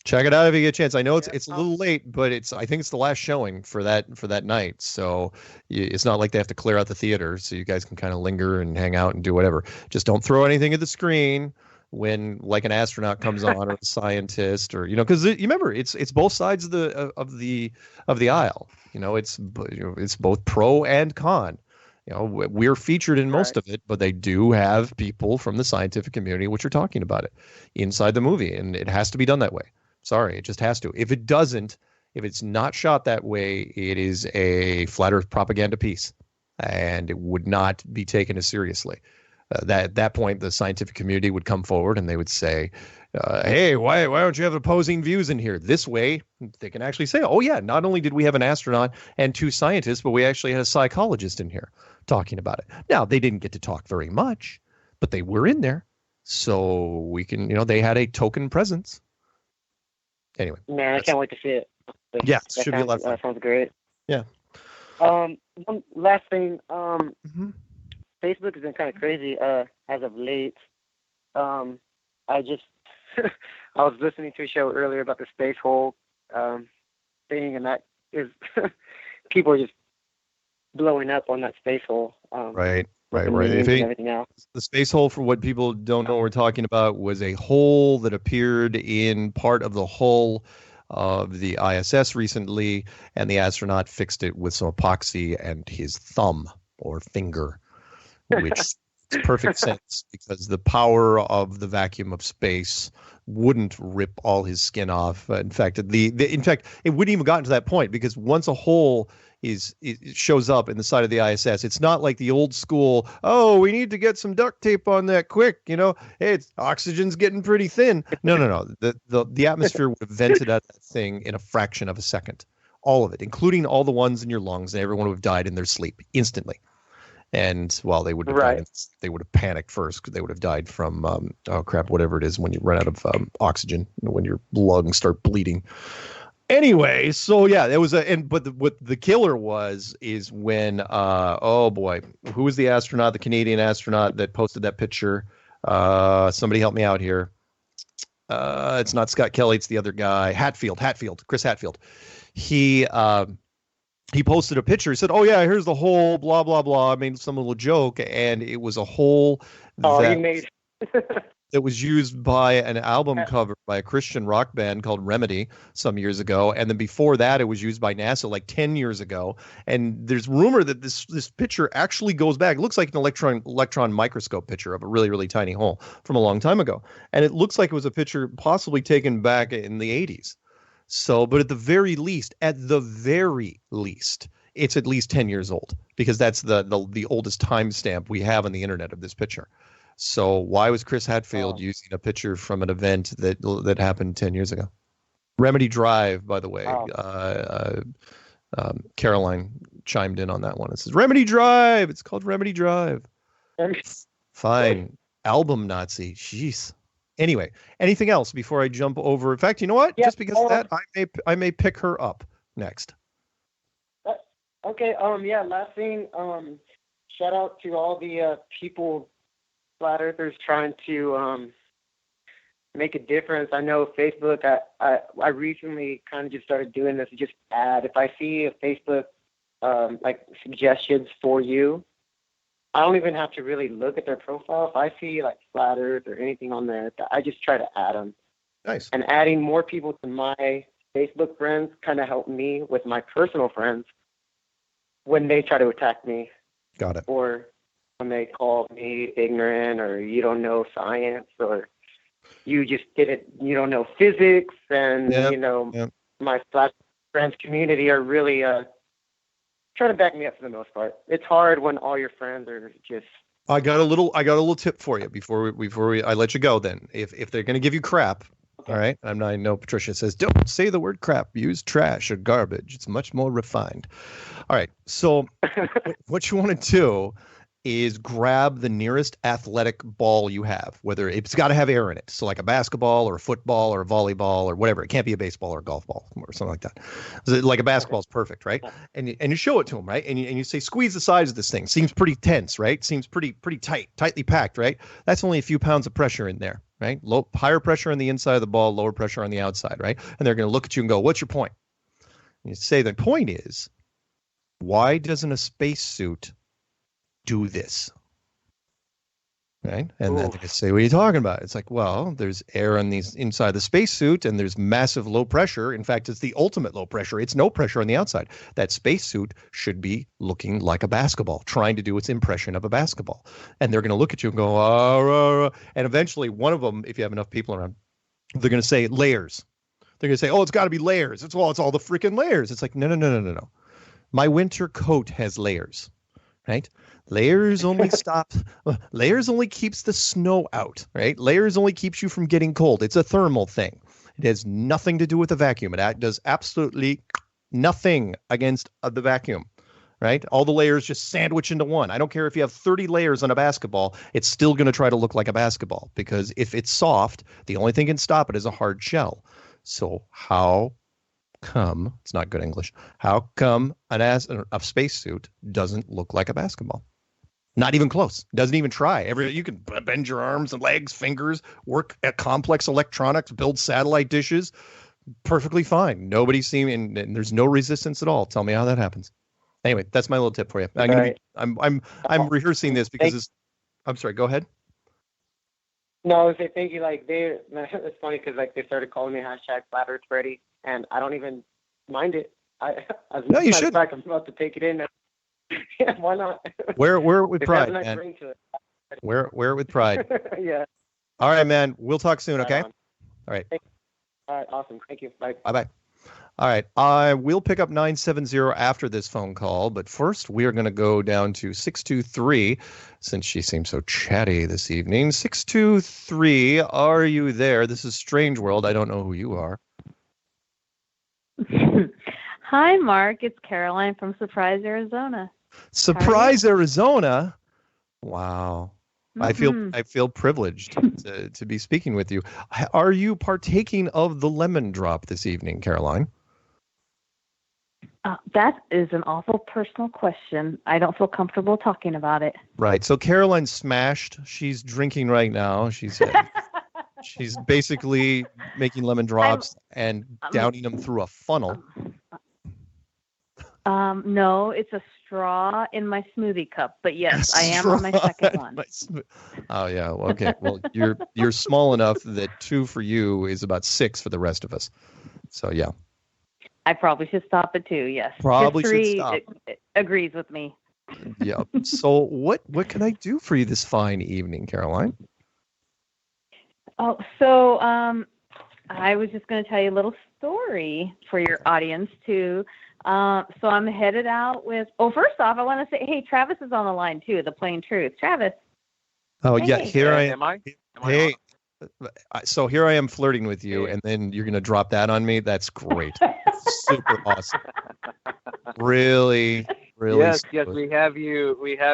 Check it out if you get a chance. I know it's a little late, but I think it's the last showing for that night. So it's not like they have to clear out the theater, so you guys can kind of linger and hang out and do whatever. Just don't throw anything at the screen when like an astronaut comes on or a scientist, or because you remember it's both sides of the aisle. It's both pro and con. We're featured in most of it, but they do have people from the scientific community which are talking about it inside the movie, and it has to be done that way. Sorry, it just has to. If it's not shot that way, it is a Flat Earth propaganda piece, and it would not be taken as seriously. At that point, the scientific community would come forward and they would say, hey, why don't you have opposing views in here? This way, they can actually say, oh, yeah, not only did we have an astronaut and 2 scientists, but we actually had a psychologist in here talking about it. Now, they didn't get to talk very much, but they were in there. So we can, they had a token presence. Anyway. Man, I can't wait to see it. Yeah, it should be a lot of fun. That sounds great. Yeah. One last thing. Facebook has been kind of crazy as of late. I was listening to a show earlier about the space hole thing, and that is people are just blowing up on that space hole. Right. Everything else. The space hole, for what people don't know what we're talking about, was a hole that appeared in part of the hull of the ISS recently, and the astronaut fixed it with some epoxy and his thumb or finger, which makes perfect sense because the power of the vacuum of space wouldn't rip all his skin off. In fact, in fact, it wouldn't even gotten to that point because once a hole it shows up in the side of the ISS, it's not like the old school, oh, we need to get some duct tape on that quick, hey, oxygen's getting pretty thin. No. The atmosphere would have vented out that thing in a fraction of a second. All of it, including all the ones in your lungs, and everyone would have died in their sleep instantly. And well, they would have died, they would have panicked first because they would have died from whatever it is when you run out of oxygen, when your lungs start bleeding. Anyway, so yeah, there was what the killer is when oh boy, who was the astronaut, the Canadian astronaut that posted that picture? Somebody help me out here. It's not Scott Kelly, it's the other guy, Chris Hadfield. He posted a picture. He said, "Oh yeah, here's the hole, blah blah blah." I made some little joke, and it was a hole that was used by an album cover by a Christian rock band called Remedy some years ago, and then before that, it was used by NASA like 10 years ago. And there's rumor that this picture actually goes back. It looks like an electron microscope picture of a really really tiny hole from a long time ago, and it looks like it was a picture possibly taken back in the 80s. So, but at the very least, it's at least 10 years old because that's the oldest timestamp we have on the internet of this picture. So why was Chris Hadfield using a picture from an event that happened 10 years ago? Remedy Drive, by the way. Caroline chimed in on that one. It says Remedy Drive. It's called Remedy Drive. Fine. Album Nazi. Jeez. Anyway, anything else before I jump over? In fact, you know what? Just because of that, I may pick her up next. Okay. Yeah. Last thing. Shout out to all the people, flat earthers, trying to make a difference. I know Facebook. I recently kind of just started doing this. Just add if I see a Facebook like suggestions for you. I don't even have to really look at their profile. If I see like flat earth or anything on there, I just try to add them. Nice. And adding more people to my Facebook friends kind of helped me with my personal friends when they try to attack me. Got it. Or when they call me ignorant or you don't know science or you just you don't know physics. And, my flat friends community are really trying to back me up for the most part. It's hard when all your friends are just. I got a little tip for you before I let you go. Then, if they're going to give you crap, all right. I know Patricia says don't say the word crap. Use trash or garbage. It's much more refined. All right. So, what you want to do is grab the nearest athletic ball you have, whether it's got to have air in it. So like a basketball or a football or a volleyball or whatever. It can't be a baseball or a golf ball or something like that. So like a basketball is perfect, right? And you show it to them, right? And you say, squeeze the sides of this thing. Seems pretty tense, right? Seems pretty tightly packed, right? That's only a few pounds of pressure in there, right? Higher pressure on the inside of the ball, lower pressure on the outside, right? And they're going to look at you and go, what's your point? And you say the point is, why doesn't a spacesuit do this? Right? And then they say, what are you talking about? It's like, well, there's air on these inside the spacesuit and there's massive low pressure. In fact, it's the ultimate low pressure. It's no pressure on the outside. That spacesuit should be looking like a basketball, trying to do its impression of a basketball. And they're going to look at you and go, and eventually one of them, if you have enough people around, they're going to say layers. They're going to say, oh, it's got to be layers. It's all the freaking layers. It's like, no. My winter coat has layers, right? Layers only keeps the snow out, right? Layers only keeps you from getting cold. It's a thermal thing. It has nothing to do with the vacuum. It does absolutely nothing against the vacuum, right? All the layers just sandwich into one. I don't care if you have 30 layers on a basketball, it's still going to try to look like a basketball because if it's soft, the only thing can stop it is a hard shell. So how come, it's not good English, how come a spacesuit doesn't look like a basketball? Not even close. Doesn't even try. You can bend your arms and legs, fingers, work at complex electronics, build satellite dishes. Perfectly fine. Nobody's seen, and there's no resistance at all. Tell me how that happens. Anyway, that's my little tip for you. I'm rehearsing this because I'm sorry. Go ahead. No, I was say thank you. Like it's funny because like they started calling me #FlatEarthFreddy, and I don't even mind it. No, you should. I'm about to take it in. Yeah, why not? Wear it with pride, it has a nice man. ring to it. Wear it with pride. Yeah. All right, man. We'll talk soon, Right okay? on. All right. All right. Awesome. Thank you. Bye. Bye-bye. All right. I will pick up 970 after this phone call, but first we are going to go down to 623 since she seems so chatty this evening. 623, are you there? This is Strange World. I don't know who you are. Hi, Mark. It's Caroline from Surprise, Arizona. Surprise, Arizona. Wow. Mhm. I feel privileged to be speaking with you. Are you partaking of the lemon drop this evening, Caroline? That is an awful personal question. I don't feel comfortable talking about it. Right. So Caroline's smashed. She's drinking right now. She's basically making lemon drops and downing them through a funnel. No, it's a straw in my smoothie cup. But yes, I am on my second one. Oh yeah. Well, okay. Well, you're small enough that 2 for you is about 6 for the rest of us. So yeah. I probably should stop at 2. Yes. Probably should History stop. agrees with me. Yeah. So what can I do for you this fine evening, Caroline? Oh, so I was just going to tell you a little story for your audience too. So I'm headed out with. Oh, first off, I want to say, hey, Travis is on the line too. The Plain Truth, Travis. Oh Hey. yeah, here I am. Am I? Hey, so here I am flirting with you, and then you're gonna drop that on me. That's great. Super awesome. Really, really. Yes, smooth. we have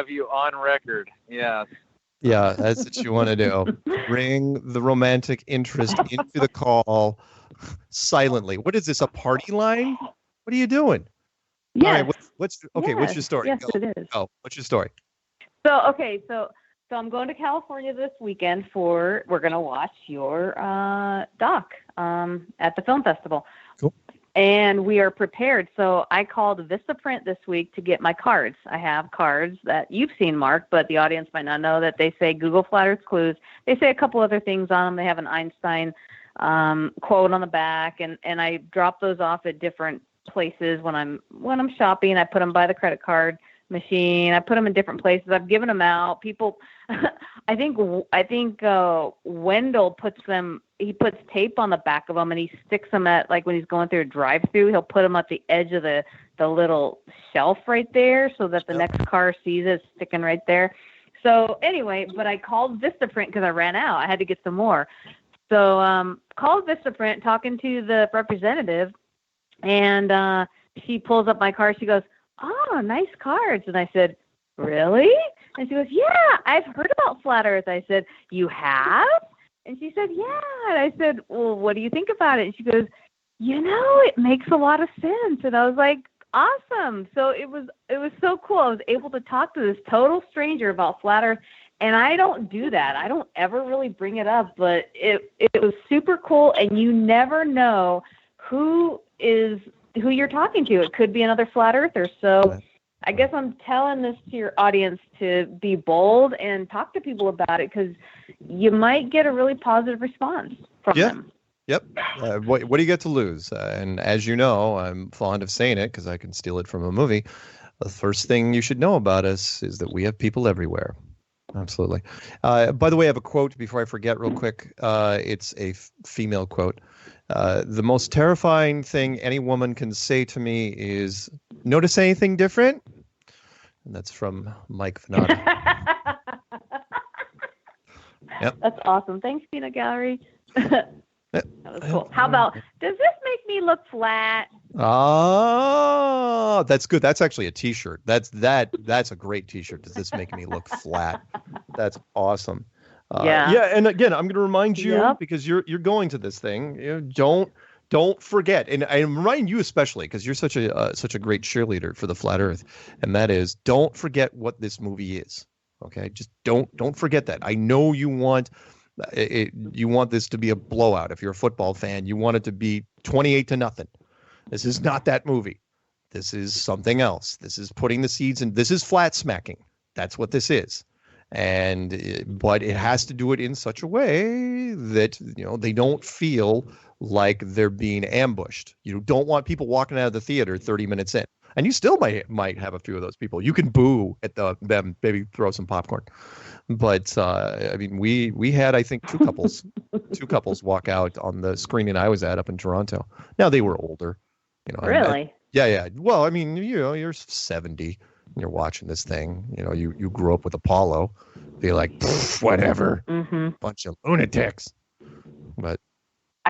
you on record. Yeah. Yeah, that's what you want to do. Bring the romantic interest into the call silently. What is this? A party line? What are you doing? Yes. All right. What's okay? What's your Yes, story? yes, Go. it is. Go. What's your story? So okay, so I'm going to California this weekend we're going to watch your doc at the film festival. Cool. And we are prepared. So I called Vistaprint this week to get my cards. I have cards that you've seen, Mark, but the audience might not know that they say Google Flat Earth Clues. They say a couple other things on them. They have an Einstein quote on the back, and I drop those off at different places when I'm shopping. I put them by the credit card machine. I put them in different places. I've given them out. People, I think Wendell puts them. He puts tape on the back of them and he sticks them at, like when he's going through a drive-through, he'll put them at the edge of the little shelf right there so that the next car sees it sticking right there. So anyway, but I called Vistaprint because I ran out. I had to get some more. So called Vistaprint, talking to the representative, and she pulls up my card. She goes, "Oh, nice cards." And I said, "Really?" And she goes, "Yeah, I've heard about Flat Earth." I said, "You have?" And she said, "Yeah." And I said, "Well, what do you think about it?" And she goes, "It makes a lot of sense." And I was like, "Awesome." So it was so cool. I was able to talk to this total stranger about Flat Earth. And I don't do that. I don't ever really bring it up, but it was super cool. And you never know who you're talking to. It could be another flat earther. So I guess I'm telling this to your audience to be bold and talk to people about it, because you might get a really positive response from them. Yep. What do you get to lose? And as you know, I'm fond of saying it because I can steal it from a movie. The first thing you should know about us is that we have people everywhere. Absolutely. By the way, I have a quote before I forget real quick. It's a female quote. The most terrifying thing any woman can say to me is, "Notice anything different?" And that's from Mike Venata. Yep. That's awesome. Thanks, Peanut Gallery. That was cool. How about, "Does this make me look flat?" Oh, that's good. That's actually a T-shirt. That's a great T-shirt. Does this make me look flat? That's awesome. Yeah. And again, I'm going to remind you, because you're going to this thing. Don't forget, and I remind you especially because you're such a great cheerleader for the Flat Earth, and that is, don't forget what this movie is. Okay, just don't forget that. I know you want this to be a blowout. If you're a football fan, you want it to be 28-0. This is not that movie. This is something else. This is putting the seeds in. This is flat smacking. That's what this is. But it has to do it in such a way that they don't feel like they're being ambushed. You don't want people walking out of the theater 30 minutes in. And you still might have a few of those people. You can boo at them, maybe throw some popcorn. But I mean, we had, I think, two couples walk out on the screening I was at up in Toronto. Now they were older, you know. Really? Yeah. Well, I mean, you're 70 and you're watching this thing. You grew up with Apollo. They're like, whatever, bunch of lunatics. But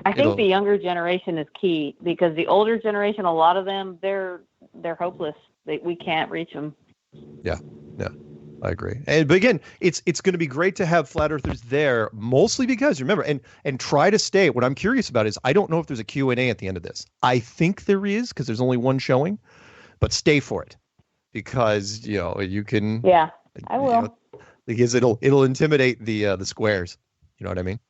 I think the younger generation is key, because the older generation, a lot of them, they're hopeless. We can't reach them. Yeah, I agree. But again, it's going to be great to have flat earthers there, mostly because remember, and try to stay. What I'm curious about is I don't know if there's a Q&A at the end of this. I think there is, because there's only one showing, but stay for it, because you can. Yeah, I will. Because it'll intimidate the squares. You know what I mean?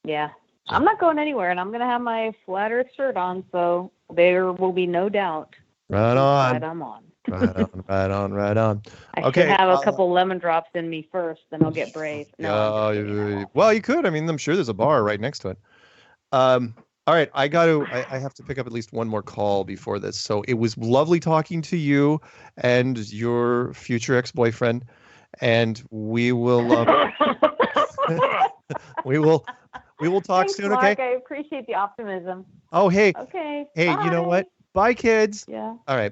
Yeah. I'm not going anywhere, and I'm going to have my flat earth shirt on, so there will be no doubt. Right on. Right, I'm on. Right on. I should have a couple lemon drops in me first, then I'll get brave. No, well, you could. I mean, I'm sure there's a bar right next to it. All right, I have to pick up at least one more call before this. So it was lovely talking to you and your future ex-boyfriend, and we will we will talk Thanks, soon. Mark. Okay. I appreciate the optimism. Oh, hey. Okay. Hey, bye. You know what? Bye, kids. Yeah. All right.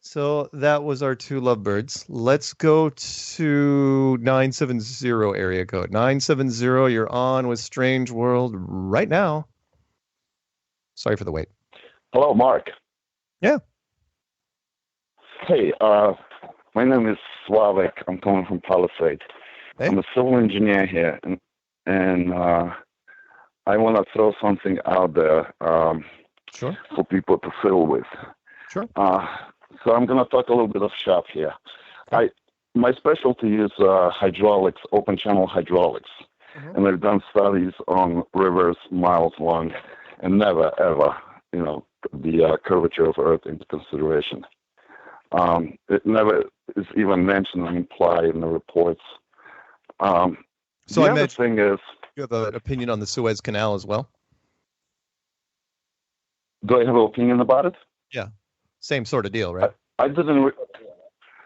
So that was our two lovebirds. Let's go to 970 area code. 970, you're on with Strange World right now. Sorry for the wait. Hello, Mark. Yeah. Hey, my name is Slavik. I'm calling from Palisade. Hey. I'm a civil engineer here, and I want to throw something out there Sure. for people to fiddle with. Sure. So I'm going to talk a little bit of shop here. My specialty is hydraulics, open channel hydraulics, and I've done studies on rivers miles long, and never ever, the curvature of Earth into consideration. It never is even mentioned or implied in the reports. So the other thing is, you have an opinion on the Suez Canal as well? Do I have an opinion about it? Yeah. Same sort of deal, right? I didn't.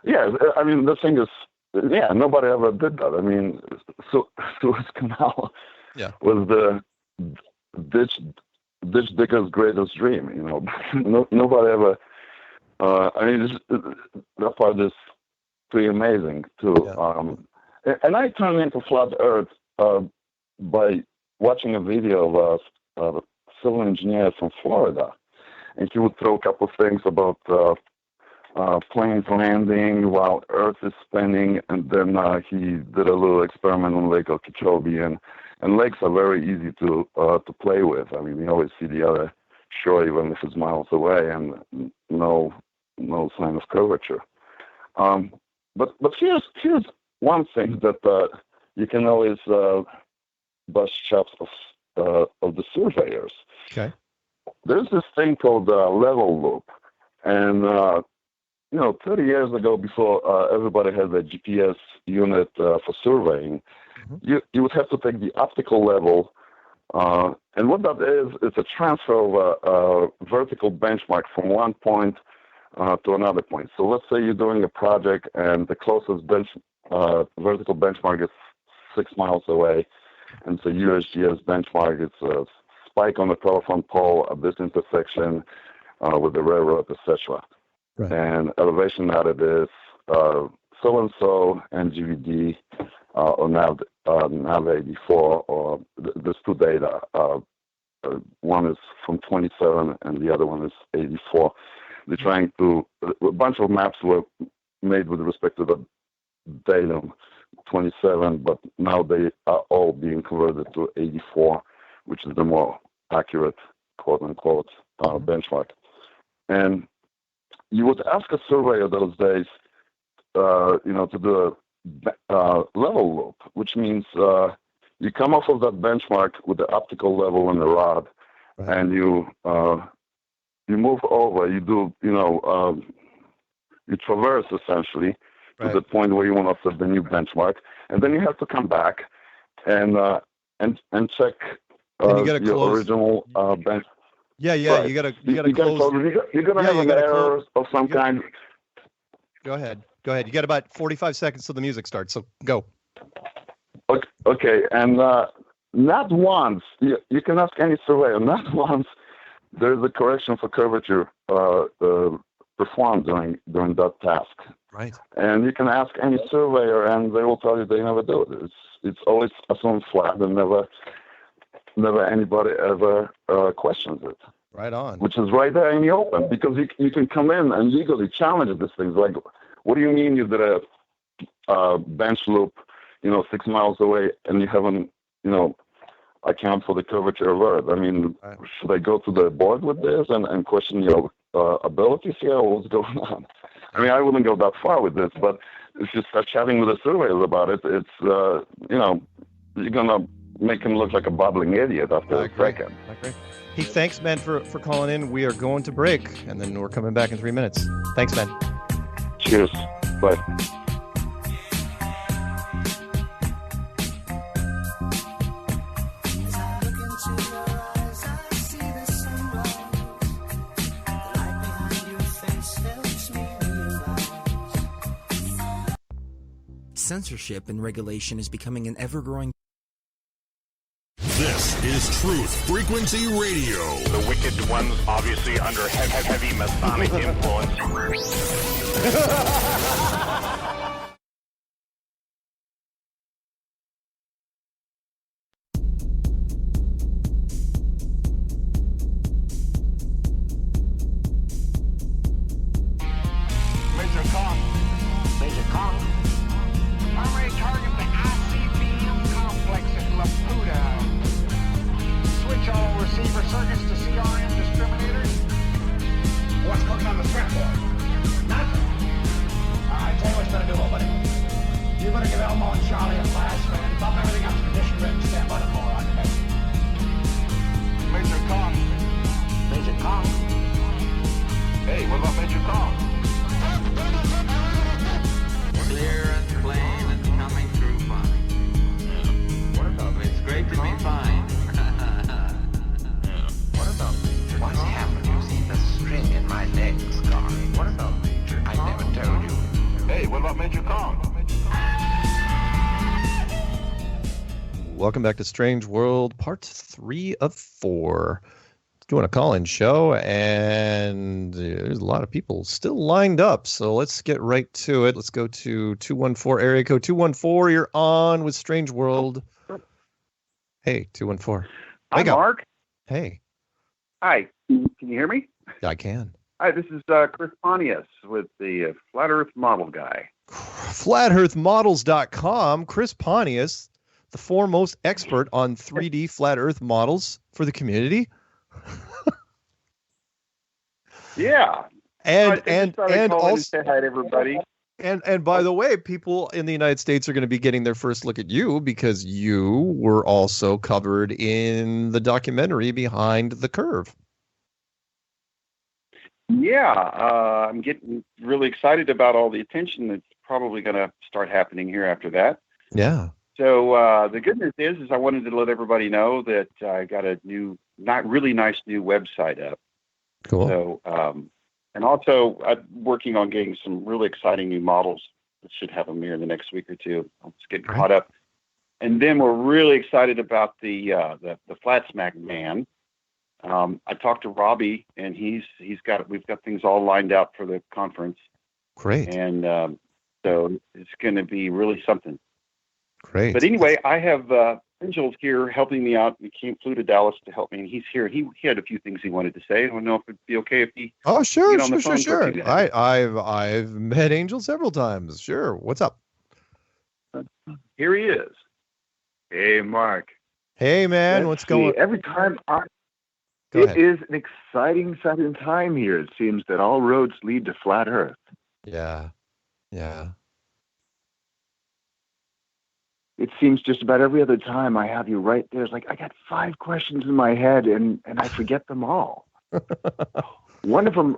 Yeah, I mean, the thing is, nobody ever did that. I mean, Suez Canal was the ditch digger's greatest dream. Nobody ever. I mean, that part is pretty amazing too. Yeah. And I turned into flat Earth by watching a video of a civil engineer from Florida, and he would throw a couple of things about planes landing while Earth is spinning, and then he did a little experiment on Lake Okeechobee, and lakes are very easy to play with. I mean, you always see the other shore even if it's miles away, and no sign of curvature. But here's one thing that you can always bust chops of the surveyors. Okay. There's this thing called level loop, and 30 years ago, before everybody had a GPS unit for surveying, you would have to take the optical level, and what that is, it's a transfer of a vertical benchmark from one point to another point. So let's say you're doing a project, and the closest vertical benchmark is 6 miles away, and so USGS benchmark is a spike on the telephone pole at this intersection with the railroad, etc. Right. And elevation added is so-and-so and GVD or NAV 84, or there's two data. One is from 27 and the other one is 84. They're trying to, a bunch of maps were made with respect to the datum 27, but now they are all being converted to 84, which is the more accurate, quote-unquote, benchmark. And you would ask a surveyor those days, to do a level loop, which means you come off of that benchmark with the optical level in the rod, and you move over. You do, you traverse essentially to the point where you want to set the new benchmark, and then you have to come back and check your original bench. Yeah. Right. You gotta You're close. gonna have an error of some kind. Go ahead. You got about 45 seconds till the music starts. So go. Okay, and not once you can ask any surveyor. Not once there's a correction for curvature performed during that task. Right. And you can ask any surveyor, and they will tell you they never do it. It's always assumed flat, and never anybody ever questions it. Right on. Which is right there in the open, because you can come in and legally challenge these things. Like, what do you mean you did a bench loop, 6 miles away, and you haven't, account for the curvature of Earth? I mean, should I go to the board with this and question your abilities here, or what's going on? I mean, I wouldn't go that far with this, but if you start chatting with the surveyors about it, it's, you're going to make him look like a bubbling idiot after a second. I agree. Hey, thanks, man, for calling in. We are going to break, and then we're coming back in 3 minutes. Thanks, man. Cheers. Bye. Censorship and regulation is becoming an ever-growing. This is Truth Frequency Radio. The wicked ones obviously under heavy Masonic influence. Major Kong. I'm ready to target the ICBM complex at Laputa. Switch all receiver circuits to CRM discriminators. What's cooking on the threat board? Nothing. All right, tell you what you better do, old buddy. You better give Elmo and Charlie a flash, man. Bump everything up to condition ready to stand by the motor on your head. Major Kong. Major Kong. Hey, what about Major Kong? Clear and plain and coming through fine. What about It's great to be fine. What about Major What's Kong? happened? You see the string in my leg scarring. What about Major Kong? I never told you. Hey, what about Major Kong? Welcome back to Strange World, part 3 of 4. Doing a call-in show, and there's a lot of people still lined up, so let's get right to it. Let's go to 214, area code 214. You're on with Strange World. Hey, 214. Hi, Mark. Hey. Hi. Can you hear me? I can. Hi, this is Chris Pontius with the Flat Earth Model Guy. FlatEarthModels.com. Chris Pontius, the foremost expert on 3D flat Earth models for the community. Yeah. And also say hi to everybody. And by the way, people in the United States are going to be getting their first look at you because you were also covered in the documentary Behind the Curve. Yeah, I'm getting really excited about all the attention that's probably going to start happening here after that. Yeah. So the good news is I wanted to let everybody know that I got a new, not really nice new website up. Cool. So, and also I'm working on getting some really exciting new models that should have them here in the next week or two. I'm just getting caught up. And then we're really excited about the Flat Smack Man. I talked to Robbie, and we've got things all lined out for the conference. Great. And so it's going to be really something. Great. But anyway, I have Angels here helping me out. He flew to Dallas to help me, and he's here. He had a few things he wanted to say. I don't know if it'd be okay if he. Oh, sure. get on the phone for a few minutes. I've met Angel several times. Sure. What's up? Here he is. Hey, Mark. Hey, man. Let's what's going on? Every time Go ahead. it is an exciting time here. It seems that all roads lead to flat Earth. Yeah. Yeah. It seems just about every other time I have you right there. It's like I got 5 questions in my head and I forget them all. One of them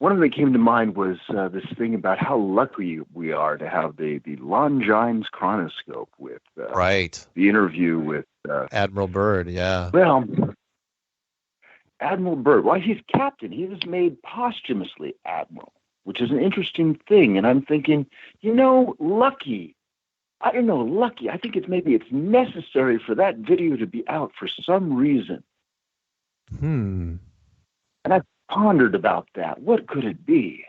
that came to mind was this thing about how lucky we are to have the Longines chronoscope with right. the interview with Admiral Byrd. Yeah. Well, Admiral Byrd. Why, he's captain. He was made posthumously admiral, which is an interesting thing. And I'm thinking, lucky. I don't know, lucky. I think it's necessary for that video to be out for some reason. And I pondered about that. What could it be?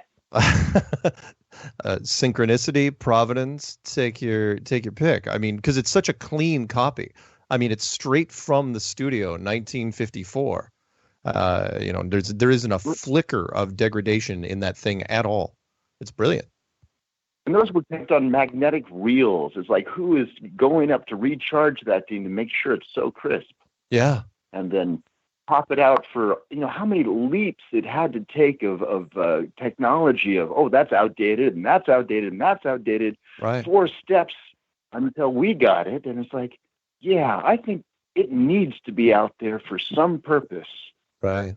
Synchronicity, providence, take your pick. I mean, because it's such a clean copy. I mean, it's straight from the studio, 1954. There isn't a flicker of degradation in that thing at all. It's brilliant. And those were kept on magnetic reels. It's like, who is going up to recharge that thing to make sure it's so crisp? Yeah. And then pop it out for, how many leaps it had to take of technology of, that's outdated and that's outdated and that's outdated. Right. 4 steps until we got it. And it's like, yeah, I think it needs to be out there for some purpose. Right.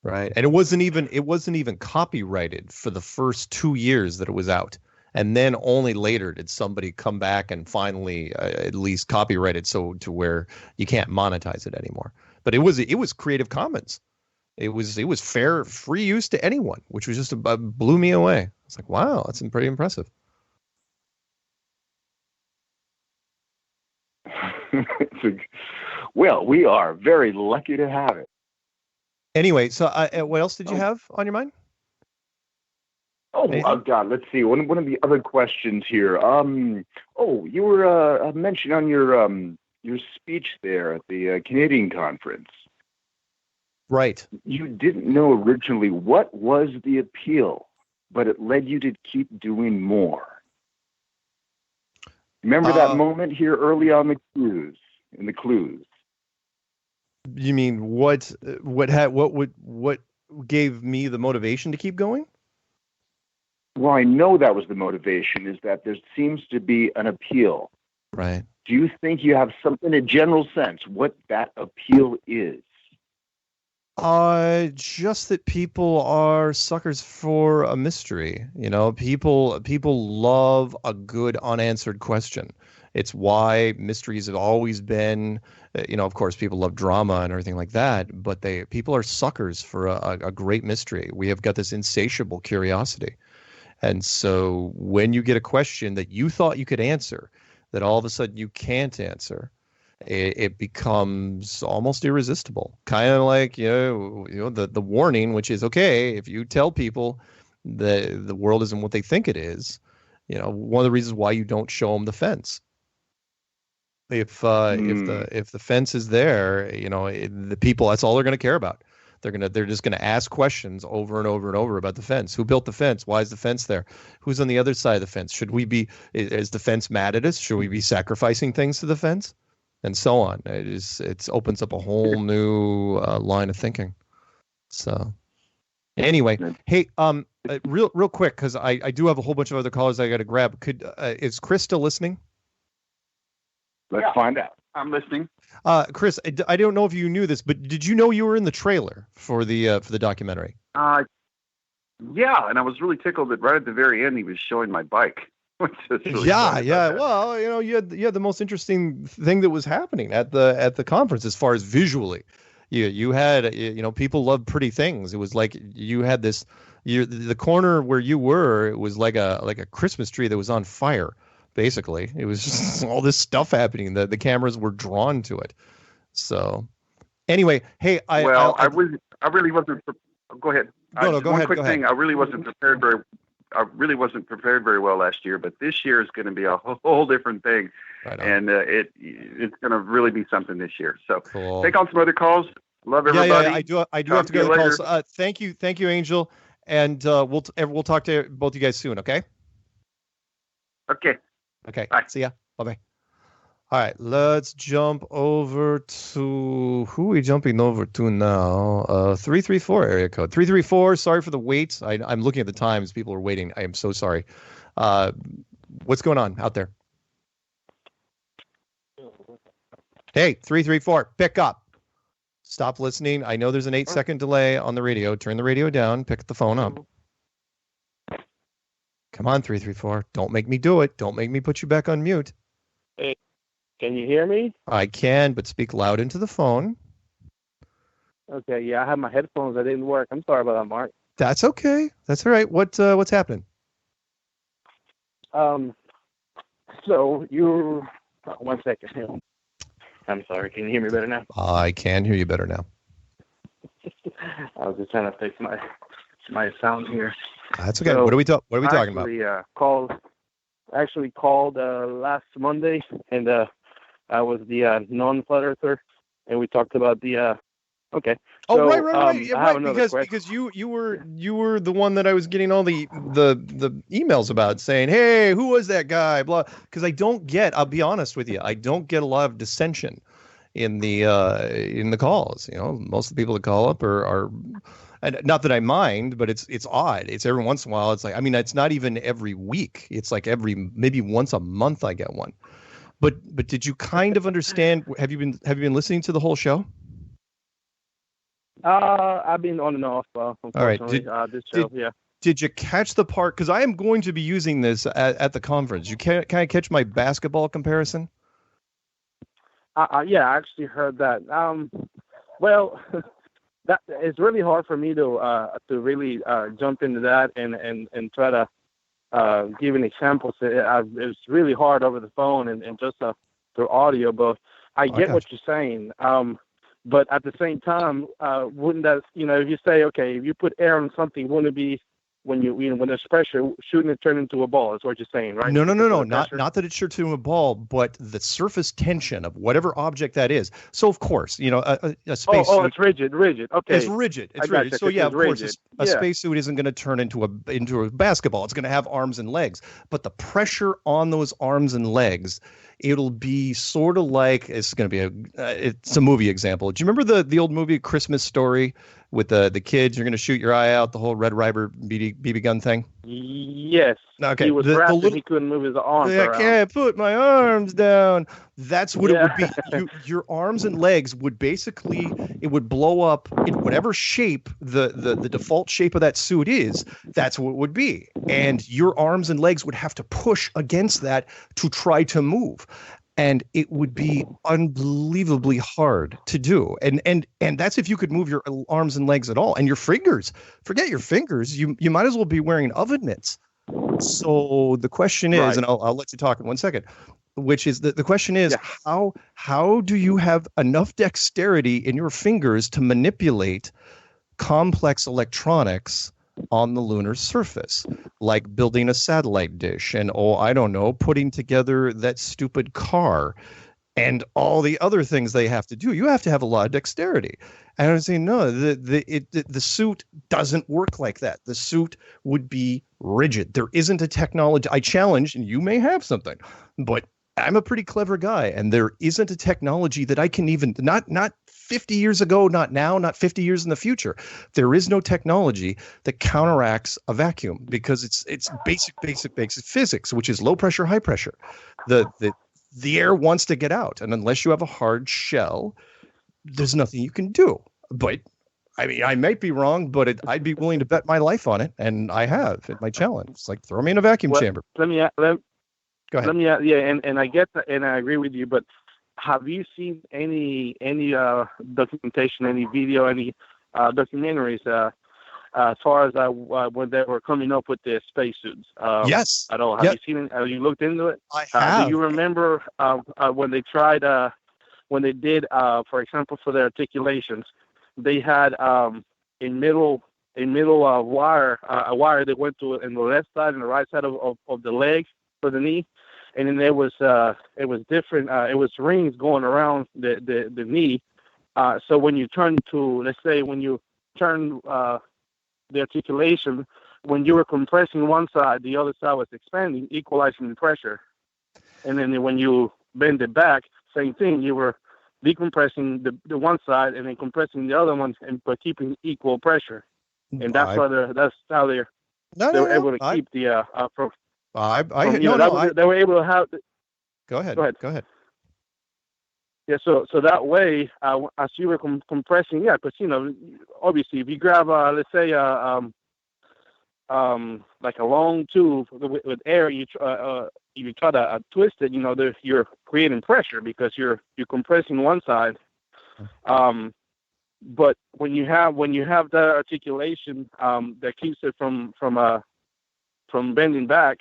Right. And it wasn't even copyrighted for the first 2 years that it was out. And then only later did somebody come back and finally at least copyright it so to where you can't monetize it anymore. But it was Creative Commons. It was fair, free use to anyone, which was just blew me away. It's like, wow, that's pretty impressive. Well, we are very lucky to have it. Anyway, so what else did you have on your mind? Oh, God, let's see. One of the other questions here. You were mentioning on your speech there at the Canadian conference. Right. You didn't know originally what was the appeal, but it led you to keep doing more. Remember that moment here early on in the clues? You mean what gave me the motivation to keep going? Well, I know that was the motivation, is that there seems to be an appeal. Right. Do you think you have something, in a general sense, what that appeal is? Just that people are suckers for a mystery. People love a good unanswered question. It's why mysteries have always been, of course, people love drama and everything like that, but people are suckers for a great mystery. We have got this insatiable curiosity. And so when you get a question that you thought you could answer, that all of a sudden you can't answer, it becomes almost irresistible. Kind of like, the warning, which is, okay, if you tell people the world isn't what they think it is, one of the reasons why you don't show them the fence. If the fence is there, the people, that's all they're going to care about. They're just going to ask questions over and over and over about the fence. Who built the fence? Why is the fence there? Who's on the other side of the fence? Is the fence mad at us? Should we be sacrificing things to the fence? And so on. It opens up a whole new line of thinking. So anyway, hey, real quick, because I do have a whole bunch of other callers I got to grab. Is Chris still listening? Let's find out. I'm listening. Chris, I don't know if you knew this, but did you know you were in the trailer for the documentary? Yeah, and I was really tickled that right at the very end he was showing my bike. Really yeah. Well, you had the most interesting thing that was happening at the conference as far as visually. You had people love pretty things. It was like you had the corner where you were. It was like a Christmas tree that was on fire. Basically, it was just all this stuff happening. The cameras were drawn to it. So, anyway, hey, I really wasn't. Go ahead. Go ahead. One quick thing. I really wasn't prepared very well last year, but this year is going to be a whole different thing, and it's going to really be something this year. So, cool. Take on some other calls. Love everybody. Yeah, I do have to go to the calls. Thank you, Angel, and we'll talk to both you guys soon. Okay. Okay. Bye. See ya. Bye-bye. All right. Let's jump over to who are we jumping over to now? 334 area code. 334. Sorry for the wait. I'm looking at the times. People are waiting. I am so sorry. What's going on out there? Hey, 334. Pick up. Stop listening. I know there's an 8-second delay on the radio. Turn the radio down. Pick the phone up. Come on, 334. Don't make me do it. Don't make me put you back on mute. Hey, can you hear me? I can, but speak loud into the phone. Okay, yeah, I had my headphones that didn't work. I'm sorry about that, Mark. That's okay. That's all right. What's happening? So you, one second. I'm sorry. Can you hear me better now? I can hear you better now. I was just trying to fix my sound here. That's okay. So what are we talking about? Actually called last Monday, and I was the non-flat earther, and we talked about the. Okay. Oh, so, right. Yeah, I have right. Because you were the one that I was getting all the emails about, saying, "Hey, who was that guy?" Blah. Because I'll be honest with you, I don't get a lot of dissension in the calls. You know, most of the people that call up are and not that I mind, but it's odd. It's every once in a while. It's like, I mean, it's not even every week. It's like maybe once a month I get one. But did you kind of understand? Have you been listening to the whole show? I've been on and off. Unfortunately, all right. This show, yeah. Did you catch the part? Because I am going to be using this at the conference. Can I catch my basketball comparison? Yeah, I actually heard that. Well, that it's really hard for me to really jump into that and try to give an example. It's really hard over the phone and just through audio. But I get what you're saying. But at the same time, wouldn't that, if you say, okay, if you put air on something, wouldn't it be when there's pressure, shouldn't it turn into a ball? Is what you're saying, right? No. Not that it should turn into a ball, but the surface tension of whatever object that is. So of course, a space. Oh, it's rigid. Okay. It's rigid. So yeah, of course, a spacesuit isn't going to turn into a basketball. It's going to have arms and legs, but the pressure on those arms and legs, it'll be sort of like, it's going to be it's a movie example. Do you remember the old movie Christmas Story with the kids? You're going to shoot your eye out, the whole Red Ryder BB gun thing? Yes. Okay. He was wrapped and he couldn't move his arms around. I can't put my arms down. That's what it would be. Your arms and legs would basically, it would blow up in whatever shape the default shape of that suit is. That's what it would be. And your arms and legs would have to push against that to try to move. And it would be unbelievably hard to do. And that's if you could move your arms and legs at all. And your fingers, forget your fingers, you might as well be wearing oven mitts. So the question is, and I'll let you talk in 1 second, which is the question is, how do you have enough dexterity in your fingers to manipulate complex electronics on the lunar surface, like building a satellite dish and, I don't know, putting together that stupid car and all the other things they have to do? You have to have a lot of dexterity. And I was saying, no, the suit doesn't work like that. The suit would be rigid. There isn't a technology. I challenge, and you may have something, but I'm a pretty clever guy, and there isn't a technology that I can even, not 50 years ago, not now, not 50 years in the future. There is no technology that counteracts a vacuum, because it's basic physics, which is low pressure, high pressure. The air wants to get out, and unless you have a hard shell, there's nothing you can do. But I mean, I might be wrong, but I'd be willing to bet my life on it, and I have at my challenge. It's like, throw me in a vacuum chamber. Go ahead. And I get that, and I agree with you. But have you seen any documentation, any video, any documentaries as far as when they were coming up with the spacesuits? Yes. At all? Have you seen it? Have you looked into it? I have. Do you remember when they tried? When they did, for example, for their articulations, they had a middle wire, a wire that went to in the left side and the right side of the leg for the knee, and then it was different. It was rings going around the knee. So when you turn to, let's say, when you turn the articulation, when you were compressing one side, the other side was expanding, equalizing the pressure. And then when you bend it back, same thing. You were decompressing the one side and then compressing the other one, but keeping equal pressure. And that's how they're able to keep the they were able to have. Go ahead. Yeah, so that way, as you were compressing, because obviously, if you grab, let's say, like a long tube with air, you try to twist it, you're creating pressure because you're compressing one side. but when you have that articulation that keeps it from bending back,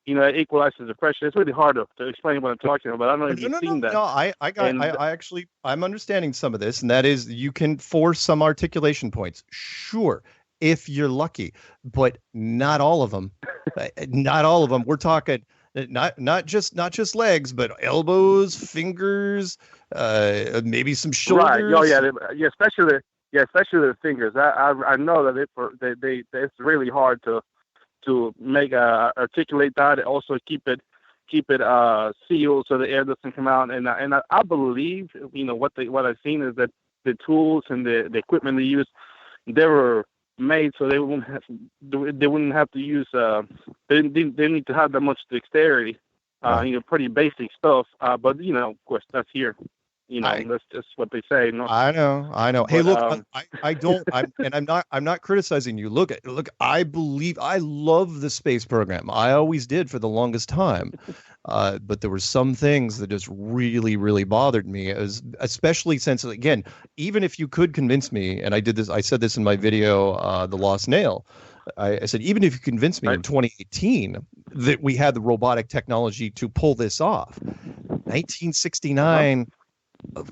it equalizes the pressure. It's really hard to explain what I'm talking about. I don't know if you've seen that. No, I'm understanding some of this, and that is you can force some articulation points. Sure, if you're lucky, but not all of them. Not all of them. We're talking not just legs, but elbows, fingers, maybe some shoulders. Right. Oh yeah, especially the fingers. I know that it's really hard to make articulate that, and also keep it sealed so the air doesn't come out. And I believe what I've seen is that the tools and the equipment they use, they were made so they wouldn't have to use they need to have that much dexterity. Pretty basic stuff. But of course that's here. That's just what they say. No? I know. Hey, look, I'm not criticizing you. Look, I love the space program. I always did for the longest time. But there were some things that just really, really bothered me, especially since, again, even if you could convince me, and I said this in my video, The Lost Nail, I said, even if you convince me in 2018 that we had the robotic technology to pull this off, 1969,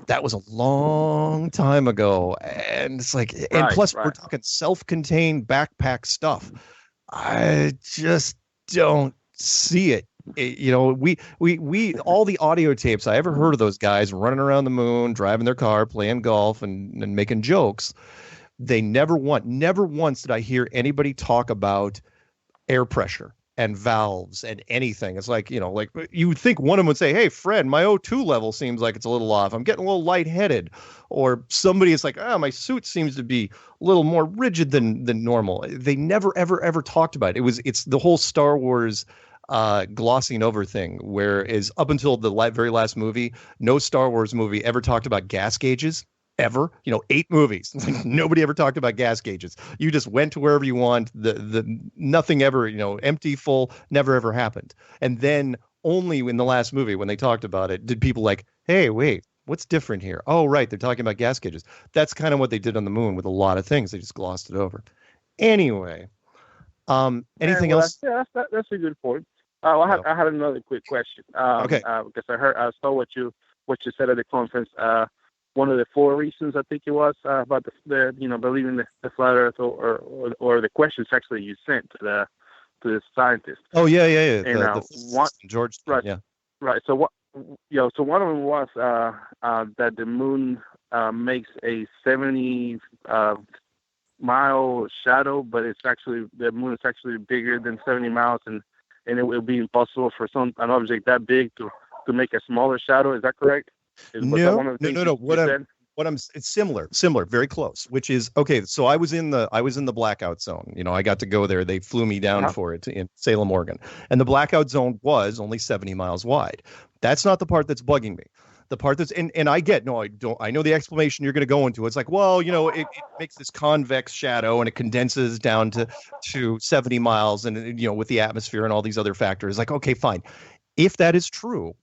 that was a long time ago. And it's like, and plus we're talking self-contained backpack stuff. I just don't see it. We all the audio tapes I ever heard of those guys running around the moon, driving their car, playing golf and making jokes. They never once did I hear anybody talk about air pressure and valves and anything. It's like, like you would think one of them would say, "Hey, Fred, my O2 level seems like it's a little off. I'm getting a little lightheaded." Or somebody is like, "Oh, my suit seems to be a little more rigid than normal." They never, ever talked about it. It's the whole Star Wars glossing over thing, whereas up until the very last movie, no Star Wars movie ever talked about gas gauges. Ever, 8 movies. Nobody ever talked about gas gauges. You just went to wherever you want. The nothing ever, empty, full, never ever happened. And then only in the last movie, when they talked about it, did people like, "Hey, wait, what's different here?" Oh, right, they're talking about gas gauges. That's kind of what they did on the moon with a lot of things. They just glossed it over. Anyway, anything else? Yeah, that's a good point. I had another quick question. Okay. Because I saw what you said at the conference. One of the 4 reasons I think it was about the believing the flat Earth or the questions actually you sent to the scientists. Oh yeah. And George. Right. Yeah. Right. So what? So one of them was that the moon makes a 70 mile shadow, but the moon is actually bigger than 70 miles, and it will be impossible for an object that big to make a smaller shadow. Is that correct? No. It's similar, very close. Which is okay. So I was in the blackout zone. I got to go there. They flew me down for it in Salem, Oregon, and the blackout zone was only 70 miles wide. That's not the part that's bugging me. The part that's and I know the explanation you're going to go into. It's like, well, it makes this convex shadow and it condenses down to 70 miles, and with the atmosphere and all these other factors. Like, okay, fine. If that is true,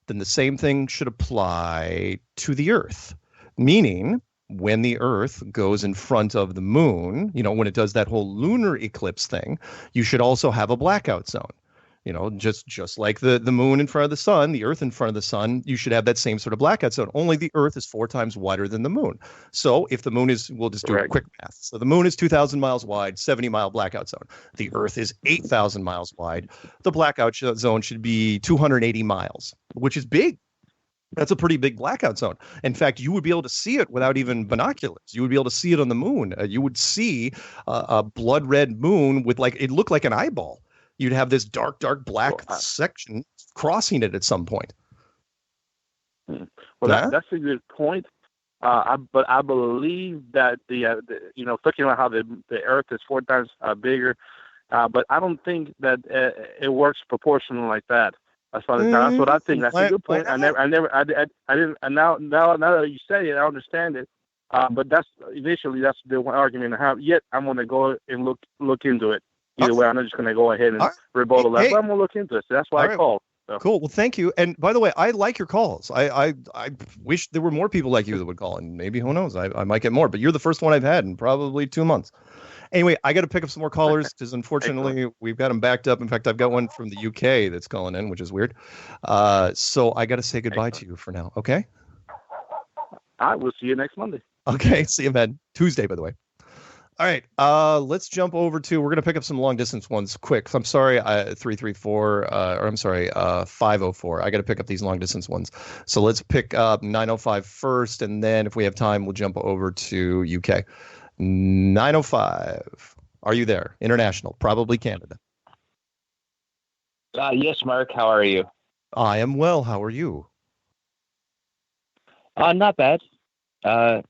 then the same thing should apply to the Earth. Meaning, when the Earth goes in front of the moon, when it does that whole lunar eclipse thing, you should also have a blackout zone. Just like the moon in front of the sun, the Earth in front of the sun, you should have that same sort of blackout zone. Only the Earth is 4 times wider than the moon. So if the moon we'll just do a quick math. So the moon is 2,000 miles wide, 70-mile blackout zone. The Earth is 8,000 miles wide. The blackout zone should be 280 miles, which is big. That's a pretty big blackout zone. In fact, you would be able to see it without even binoculars. You would be able to see it on the moon. You would see a blood red moon with it looked like an eyeball. You'd have this dark black section crossing it at some point. Well, that's a good point. But I believe that talking about how the Earth is 4 times bigger, but I don't think that it works proportional like that. That's what I think. That's a good point. I didn't. And now that you say it, I understand it. But that's the one argument I have. Yet I'm going to go and look into it. Either way, I'm not just going to go ahead and rebuttal that. But I'm going to look into it. So that's why I called. So. Cool. Well, thank you. And by the way, I like your calls. I wish there were more people like you that would call, and maybe, who knows, I might get more. But you're the first one I've had in probably 2 months. Anyway, I got to pick up some more callers because unfortunately we've got them backed up. In fact, I've got one from the UK that's calling in, which is weird. So I got to say goodbye to you for now. Okay. I will see you next Monday. Okay. See you, man. Tuesday, by the way. All right, let's jump over to, we're going to pick up some long distance ones quick. I'm sorry, 334, or I'm sorry, 504. I got to pick up these long distance ones. So let's pick up 905 first, and then if we have time, we'll jump over to UK. 905, are you there? International, probably Canada. Yes, Mark, how are you? I am well, how are you? Not bad. I'm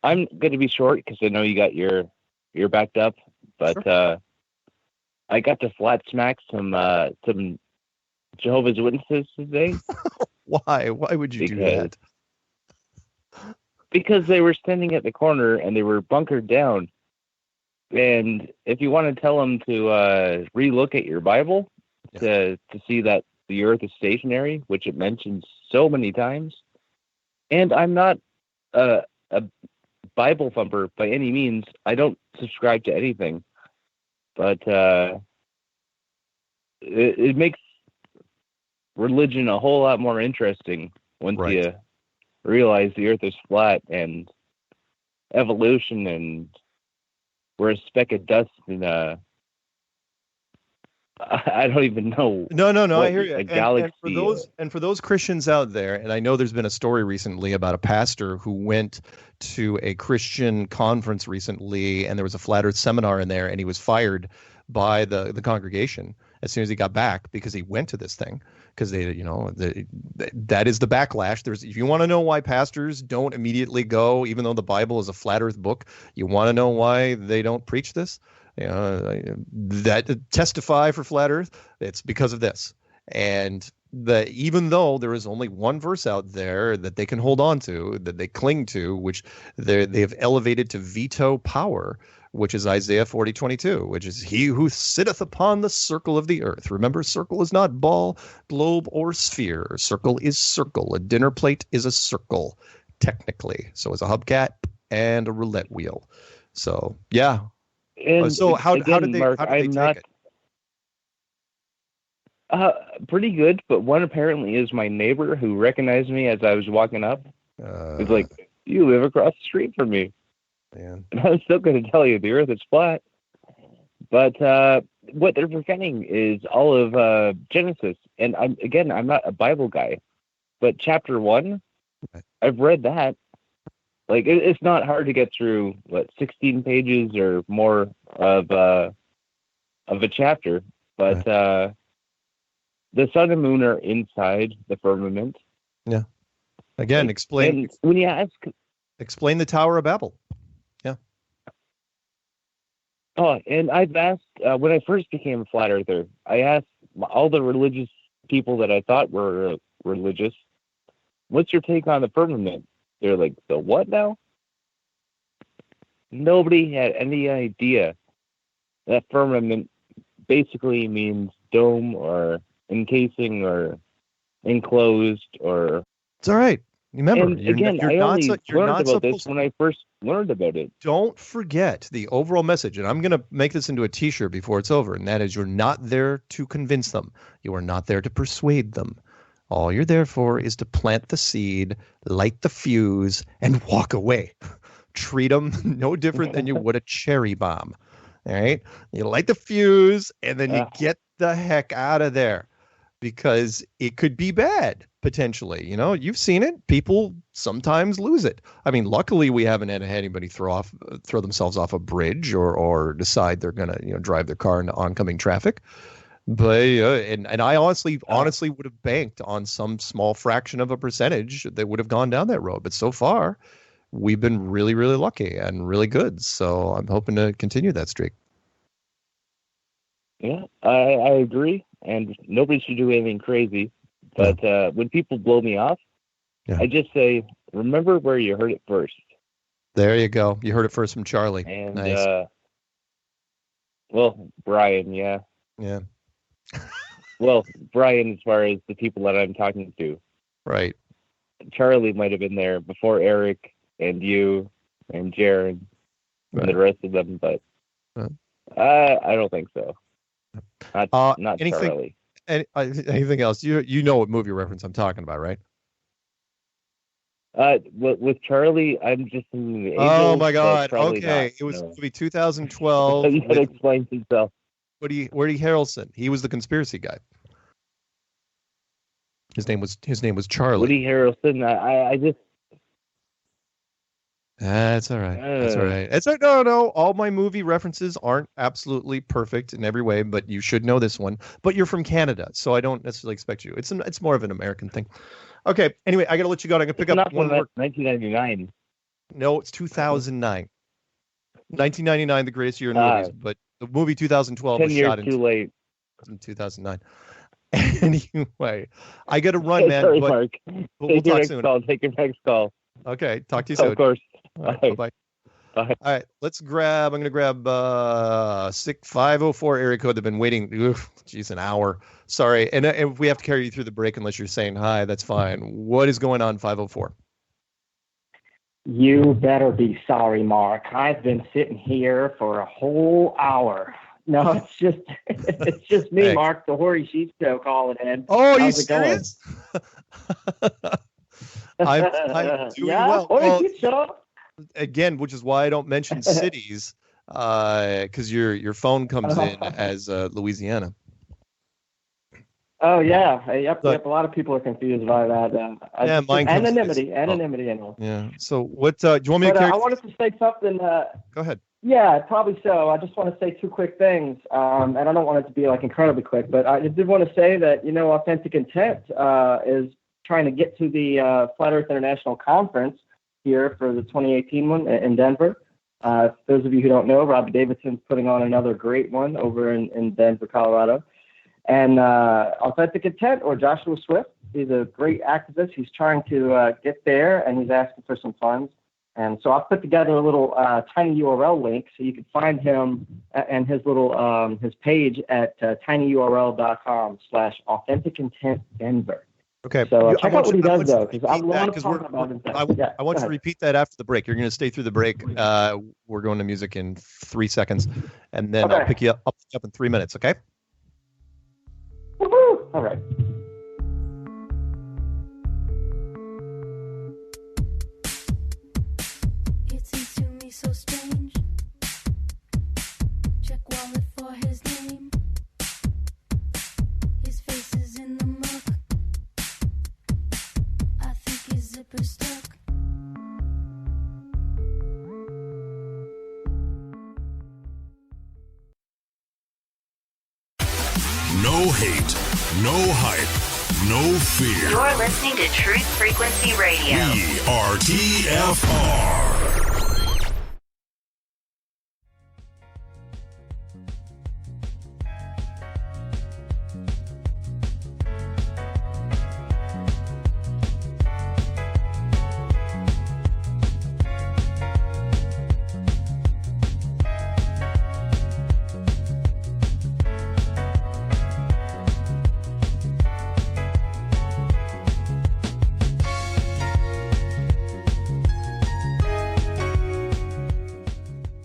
going to be short because I know you got you're backed up, but sure. I got to flat smack some Jehovah's Witnesses today. Why would you do that? Because they were standing at the corner and they were bunkered down, and if you want to tell them to relook at your Bible to see that the earth is stationary, which it mentions so many times, and I'm not a Bible thumper by any means. I don't subscribe to anything, but it makes religion a whole lot more interesting once you realize the earth is flat and evolution, and we're a speck of dust in I don't even know. No, I hear you. A galaxy. And for those Christians out there, and I know there's been a story recently about a pastor who went to a Christian conference recently, and there was a flat Earth seminar in there, and he was fired by the congregation as soon as he got back because he went to this thing. Because that is the backlash. If you want to know why pastors don't immediately go, even though the Bible is a flat Earth book, you want to know why they don't preach this. That testify for flat Earth, it's because of this. And even though there is only one verse out there that they can hold on to, that they cling to, which they have elevated to veto power, which is Isaiah 40:22, which is he who sitteth upon the circle of the earth. Remember, circle is not ball, globe, or sphere. Circle is circle. A dinner plate is a circle, technically. So is a hubcap and a roulette wheel. So, yeah. And so how did they take it? Pretty good, but one apparently is my neighbor who recognized me as I was walking up. He's like, "You live across the street from me." Man. And I was still going to tell you the earth is flat. But what they're forgetting is all of Genesis. And I'm not a Bible guy, but chapter 1, I've read that. Like, it's not hard to get through, 16 pages or more of a chapter. But the sun and moon are inside the firmament. Yeah. Again, explain the Tower of Babel. Yeah. Oh, and I've asked, when I first became a flat earther, I asked all the religious people that I thought were religious, what's your take on the firmament? They're like, the what now? Nobody had any idea that firmament basically means dome or encasing or enclosed or... It's all right. Remember, and again, I only learned about this when I first learned about it. Don't forget the overall message, and I'm going to make this into a T-shirt before it's over, and that is you're not there to convince them. You are not there to persuade them. All you're there for is to plant the seed, light the fuse, and walk away. Treat them no different than you would a cherry bomb. All right? You light the fuse, and then you get the heck out of there because it could be bad, potentially. You know, you've seen it. People sometimes lose it. I mean, luckily, we haven't had anybody throw themselves off a bridge or decide they're going to drive their car into oncoming traffic. But and I honestly would have banked on some small fraction of a percentage that would have gone down that road. But so far, we've been really, really lucky and really good. So I'm hoping to continue that streak. Yeah, I agree. And nobody should do anything crazy. But when people blow me off, I just say, remember where you heard it first. There you go. You heard it first from Charlie. And, nice. Brian, yeah. Yeah. Well, Brian, as far as the people that I'm talking to. Right. Charlie might have been there before Eric and you and Jared and the rest of them, but I don't think so. Not anything, Charlie. Anything else? You know what movie reference I'm talking about, right? With Charlie, I'm just in the Angels. Oh my God! Okay, not, it was to be 2012. That explains himself. Woody Harrelson. He was the conspiracy guy. His name was Charlie. Woody Harrelson. I just. That's all right. That's all right. It's like no. All my movie references aren't absolutely perfect in every way, but you should know this one. But you're from Canada, so I don't necessarily expect you. It's more of an American thing. Okay. Anyway, I gotta let you go. I'm gonna pick up one more. 1999. No, it's 2009. 1999, the greatest year in movies, but the movie 2012 was shot in 2009. Anyway, I got to run, man. Sorry, but Mark. We'll talk soon. Take your next call. Okay, talk to you soon. Of course. Bye. Bye. All right, I'm going to grab 504 area code. They've been waiting, an hour. Sorry. And if we have to carry you through the break unless you're saying hi, that's fine. What is going on, 504? You better be sorry, Mark. I've been sitting here for a whole hour. No, it's just me, Mark, the Hoary Sheep Show calling in. Oh, are you serious? I'm doing well. Hoary Sheep Show. Again, which is why I don't mention cities, because your phone comes in as Louisiana. Oh yeah, yep. A lot of people are confused by that. Mine anonymity. Yeah. So what? Do you want me to? I wanted to say something. Go ahead. Yeah, probably so. I just want to say two quick things, and I don't want it to be like incredibly quick, but I did want to say that Authentic Intent is trying to get to the Flat Earth International Conference here for the 2018 one in Denver. Those of you who don't know, Robbie Davidson's putting on another great one over in Denver, Colorado. And Authentic Intent, or Joshua Swift, he's a great activist. He's trying to get there, and he's asking for some funds. And so I've put together a little tiny URL link so you can find him and his little his page at tinyurl.com/AuthenticIntentDenver. Okay. So check out what he does, though, because I want to talk about him. I want you to repeat that after the break. You're going to stay through the break. We're going to music in 3 seconds, and then I'll pick you up in 3 minutes, okay? Woo-hoo! All right. It seems to me so strange. Check wallet for his name. His face is in the muck. I think his zipper's stuck. No hate, no hype, no fear. You're listening to Truth Frequency Radio. We are TFR.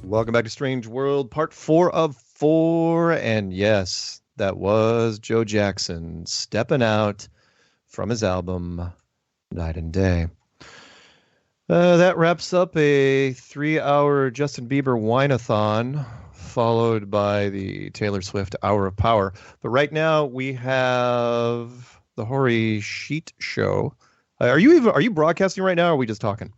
Welcome back to Strange World, part 4 of 4. And yes, that was Joe Jackson stepping out from his album Night and Day. That wraps up a 3-hour Justin Bieber Wine-a-thon, followed by the Taylor Swift Hour of Power. But right now we have the Hoary Sheet Show. Are you broadcasting right now, or are we just talking?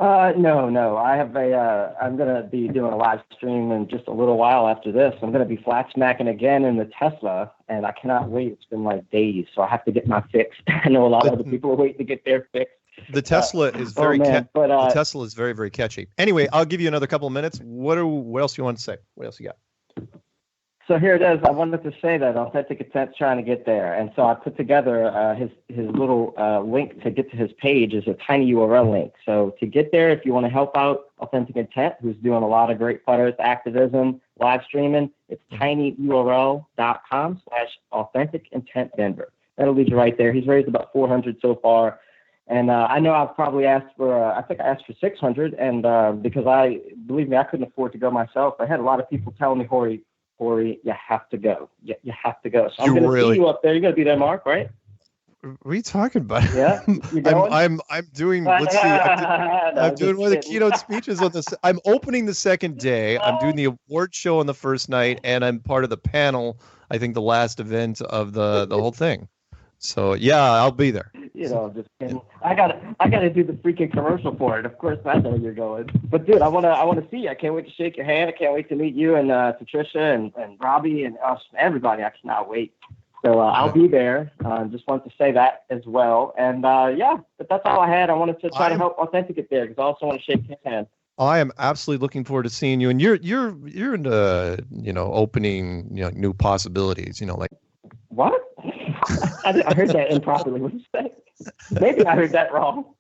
No. I have I'm going to be doing a live stream in just a little while after this. I'm going to be flat smacking again in the Tesla, and I cannot wait. It's been like days, so I have to get my fix. I know a lot of other people are waiting to get their fix. The Tesla is very the Tesla is very, very catchy. Anyway, I'll give you another couple of minutes. What else do you want to say? What else you got? So here it is. I wanted to say that Authentic Intent's trying to get there. And so I put together his little link to get to his page is a tiny URL link. So to get there, if you want to help out Authentic Intent, who's doing a lot of great flat Earth activism, live streaming. It's tinyurl.com/Authentic Intent Denver. That'll lead you right there. He's raised about 400 so far. And I know I've probably asked for, I think I asked for 600. And because believe me, I couldn't afford to go myself. I had a lot of people telling me, Hori, you have to go. You have to go. So I'm going to see you up there. You're going to be there, Mark, right? What are you talking about? Yeah, I'm doing. Let's see. I'm doing one of the keynote speeches on this. I'm opening the second day. I'm doing the award show on the first night, and I'm part of the panel. I think the last event of the whole thing. So yeah, I'll be there. Just kidding. I gotta do the freaking commercial for it. Of course, I know you're going. But dude, I wanna see you. I can't wait to shake your hand. I can't wait to meet you and Patricia and Robbie and us, everybody. I cannot wait. So I'll be there. Just want to say that as well. And but that's all I had. I wanted to try to help Authentic get there because I also want to shake his hand. I am absolutely looking forward to seeing you. And you're into opening new possibilities. Like what? I heard that improperly. What did you say? Maybe I heard that wrong.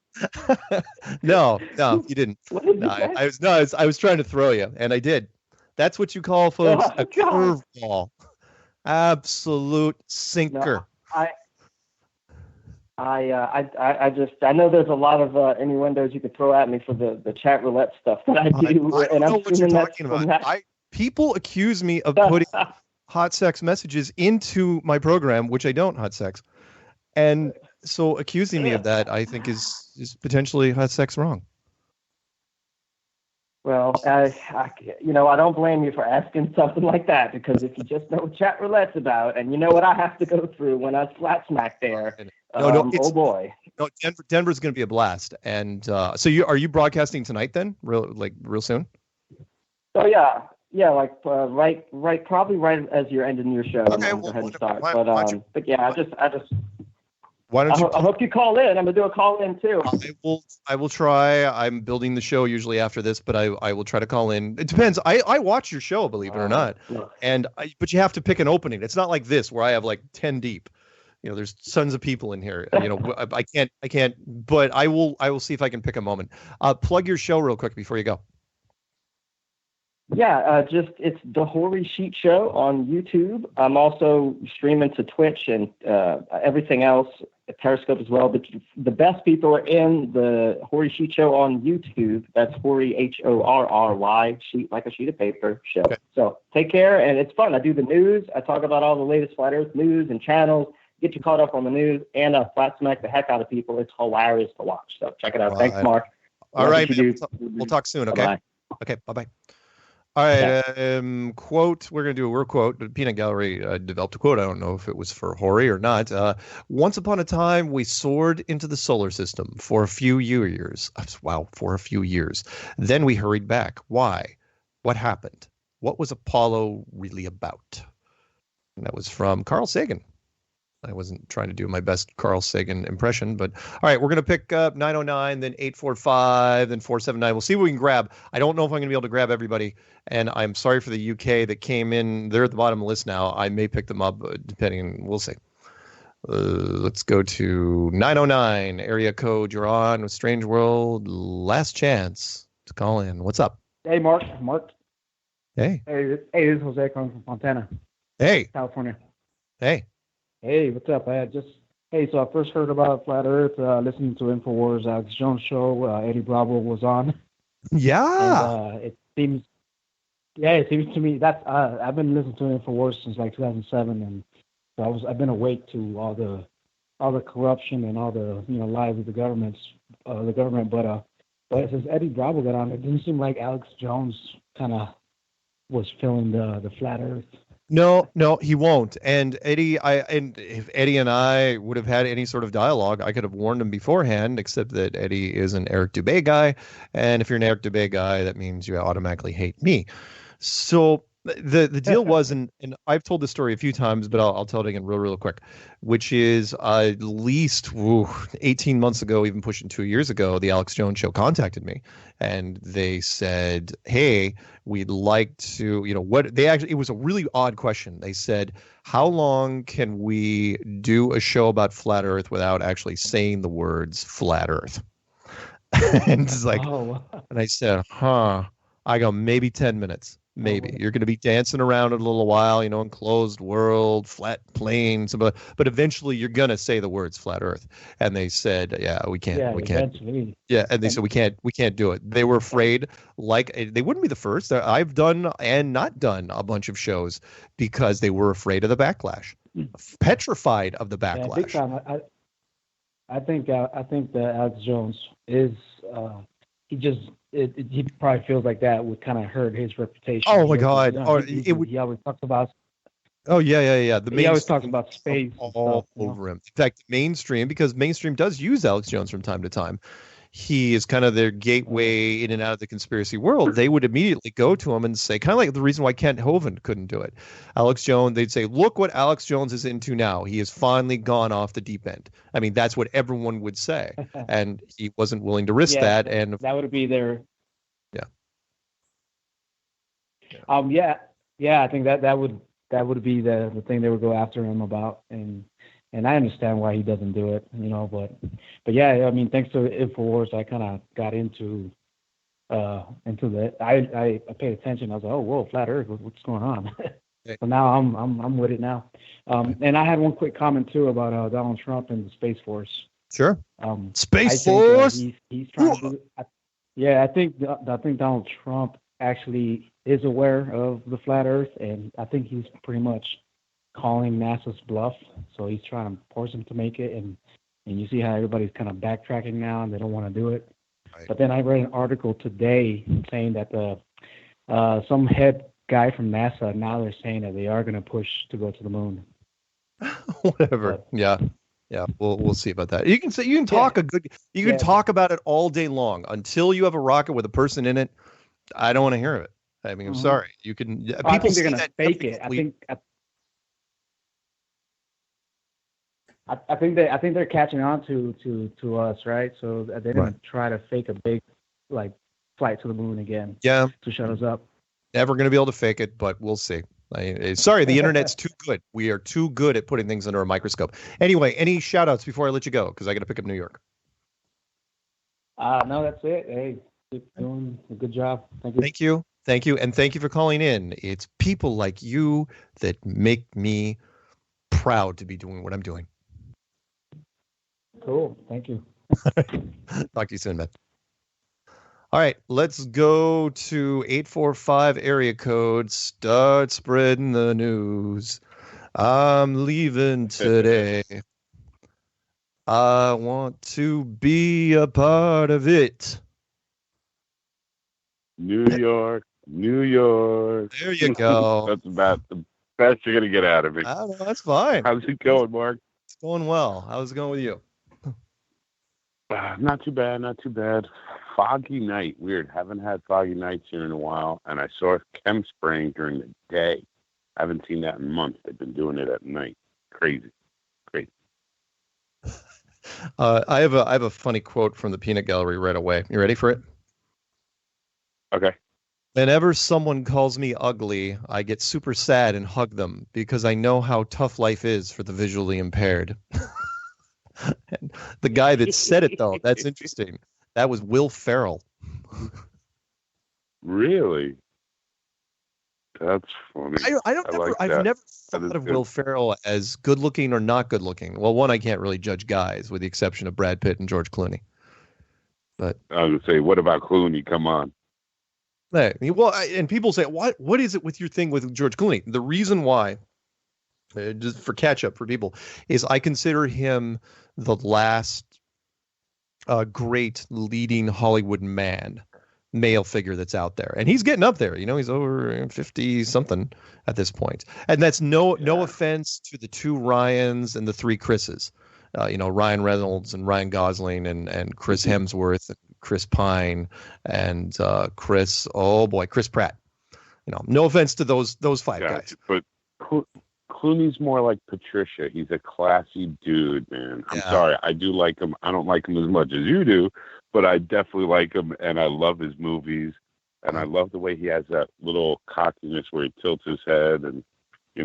No, you didn't. What did you say? I was trying to throw you, and I did. That's what you call, folks, a curveball. Absolute sinker. No, I know there's a lot of innuendos you could throw at me for the chat roulette stuff that I do, I know what you're talking about. People accuse me of putting hot sex messages into my program, which I don't hot sex, and so accusing me of that, I think, is potentially hot sex wrong. Well, I don't blame you for asking something like that, because if you just know what chat roulette's about, and you know what I have to go through when I flat smack there, oh boy. No, Denver's going to be a blast. And so are you broadcasting tonight then, real soon? Oh yeah, like probably right as you're ending your show. Okay, go ahead and start. But yeah, I just. Why don't you? I hope you call in. I'm gonna do a call in too. I will try. I'm building the show usually after this, but I will try to call in. It depends. I watch your show, believe it or not, but you have to pick an opening. It's not like this where I have like 10 deep. There's tons of people in here. I can't. But I will see if I can pick a moment. Plug your show real quick before you go. Yeah, it's the Hori Sheet Show on YouTube. I'm also streaming to Twitch and everything else, Periscope as well. But the best people are in the Hori Sheet Show on YouTube. That's Hori, HORRY, sheet like a sheet of paper show. Okay. So take care, and it's fun. I do the news. I talk about all the latest Flat Earth news and channels, get you caught up on the news, and I flat smack the heck out of people. It's hilarious to watch. So check it out. Thanks, Mark. All right, we'll talk soon, okay? Bye-bye. Okay, bye-bye. All right, quote. We're going to do a word quote. The Peanut Gallery developed a quote. I don't know if it was for Hori or not. Once upon a time, we soared into the solar system for a few years. Wow, for a few years. Then we hurried back. Why? What happened? What was Apollo really about? And that was from Carl Sagan. I wasn't trying to do my best Carl Sagan impression, but all right, we're going to pick up 909, then 845, then 479. We'll see what we can grab. I don't know if I'm going to be able to grab everybody, and I'm sorry for the UK that came in. They're at the bottom of the list now. I may pick them up, depending. We'll see. Let's go to 909, area code. You're on with Strange World. Last chance to call in. What's up? Hey, Mark. Hey. Hey, this is Jose calling from Fontana. Hey. California. Hey. Hey, what's up? So I first heard about Flat Earth listening to InfoWars, Alex Jones show. Eddie Bravo was on. Yeah. And, it seems to me that I've been listening to InfoWars since like 2007, and so I've been awake to all the corruption and all the lies of the government. But since Eddie Bravo got on, it didn't seem like Alex Jones kind of was filling the Flat Earth. No, he won't. And if Eddie and I would have had any sort of dialogue, I could have warned him beforehand, except that Eddie is an Eric Dubé guy. And if you're an Eric Dubé guy, that means you automatically hate me. So the deal was, and I've told this story a few times, but I'll tell it again real quick, which is at least 18 months ago, even pushing 2 years ago, the Alex Jones show contacted me and they said, hey, we'd like to, it was a really odd question. They said, how long can we do a show about Flat Earth without actually saying the words Flat Earth? And it's like, and I said, I go, maybe 10 minutes. Maybe you're going to be dancing around in a little while, enclosed world, flat plane, but eventually you're going to say the words flat Earth. And they said, yeah, we can't. Eventually. Yeah, and they said we can't do it. They were afraid, like they wouldn't be the first. I've done and not done a bunch of shows because they were afraid of the backlash, petrified of the backlash. Yeah, big time. I think that Alex Jones is he probably feels like that would kind of hurt his reputation. Oh my God! He always talks about. Oh yeah. He always talks about space all over him. In fact, mainstream, because mainstream does use Alex Jones from time to time. He is kind of their gateway in and out of the conspiracy world. They would immediately go to him and say, kind of like the reason why Kent Hovind couldn't do it. Alex Jones, they'd say, look what Alex Jones is into now. He has finally gone off the deep end. I mean, that's what everyone would say. And he wasn't willing to risk that. And that would be their. Yeah. I think that would be the thing they would go after him about, and I understand why he doesn't do it, but yeah, I mean, thanks to InfoWars, I kind of got into that. I paid attention. I was like, oh, whoa, flat Earth, what's going on? So now I'm with it now. And I had one quick comment too about Donald Trump and the Space Force. Sure. Space Force. He's trying to do it. I think Donald Trump actually is aware of the flat Earth, and I think he's pretty much calling NASA's bluff. So he's trying to force him to make it, and you see how everybody's kind of backtracking now, and they don't want to do it. Right. But then I read an article today saying that some head guy from NASA, now they're saying that they are going to push to go to the moon. Whatever. Yeah. We'll see about that. You can talk talk about it all day long until you have a rocket with a person in it. I don't want to hear it. I mean, I'm sorry. You can. People I think they're going to fake it. I think they're catching on to us, right? So they're going to try to fake a big flight to the moon again. Yeah. To shut us up. Never going to be able to fake it, but we'll see. Sorry, the internet's too good. We are too good at putting things under a microscope. Anyway, any shout outs before I let you go? Because I got to pick up New York. No, that's it. Hey, keep doing a good job. Thank you. Thank you. And thank you for calling in. It's people like you that make me proud to be doing what I'm doing. Cool. Thank you. Talk to you soon, man. All right, let's go to 845 area code. Start spreading the news. I'm leaving today. I want to be a part of it. New York. There you go. That's about the best you're going to get out of me. I don't know, that's fine. How's it going, Mark? It's going well. How's it going with you? Not too bad. Foggy night. Weird. Haven't had foggy nights here in a while. And I saw chem spraying during the day. I haven't seen that in months. They've been doing it at night. Crazy. I have a funny quote from the Peanut Gallery right away. You ready for it? Okay. Whenever someone calls me ugly, I get super sad and hug them because I know how tough life is for the visually impaired. And the guy that said it, though, that's interesting. That was Will Ferrell. Really? That's funny. I've never thought of Will Ferrell as good looking or not good looking. Well, one, I can't really judge guys with the exception of Brad Pitt and George Clooney. But I was going to say, what about Clooney? Come on. Well, and people say, what is it with your thing with George Clooney? The reason why, just for catch up for people, is I consider him the last great leading Hollywood male figure that's out there. And he's getting up there. He's over 50 something at this point. And that's no offense to the two Ryans and the three Chris's. Ryan Reynolds and Ryan Gosling and Chris Hemsworth, and Chris Pine and Chris Pratt. No offense to those five guys. But Clooney's more like Patricia. He's a classy dude, man. I'm sorry. I do like him. I don't like him as much as you do, but I definitely like him, and I love his movies, and I love the way he has that little cockiness where he tilts his head, and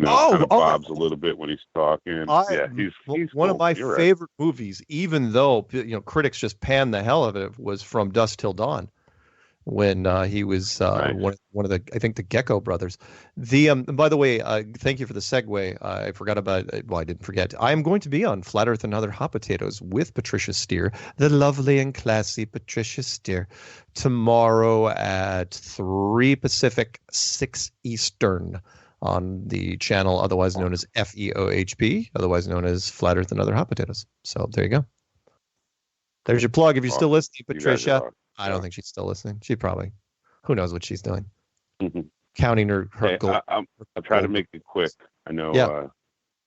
kind of bobs a little bit when he's talking. He's one of cool. my You're favorite movies, even though critics just panned the hell out of it, was From Dusk Till Dawn, when he was one of the, I think, the Gecko brothers. By the way, thank you for the segue. I forgot about. Well, I didn't forget. I am going to be on Flat Earth and Other Hot Potatoes with Patricia Steer, the lovely and classy Patricia Steer, tomorrow at 3 Pacific, 6 Eastern, on the channel otherwise known as FEOHP, otherwise known as Flat Earth and Other Hot Potatoes. So there you go. There's your plug. If you're still listening, Patricia. I don't think she's still listening. She probably, who knows what she's doing. Counting her gold. I'll try to make it quick. I know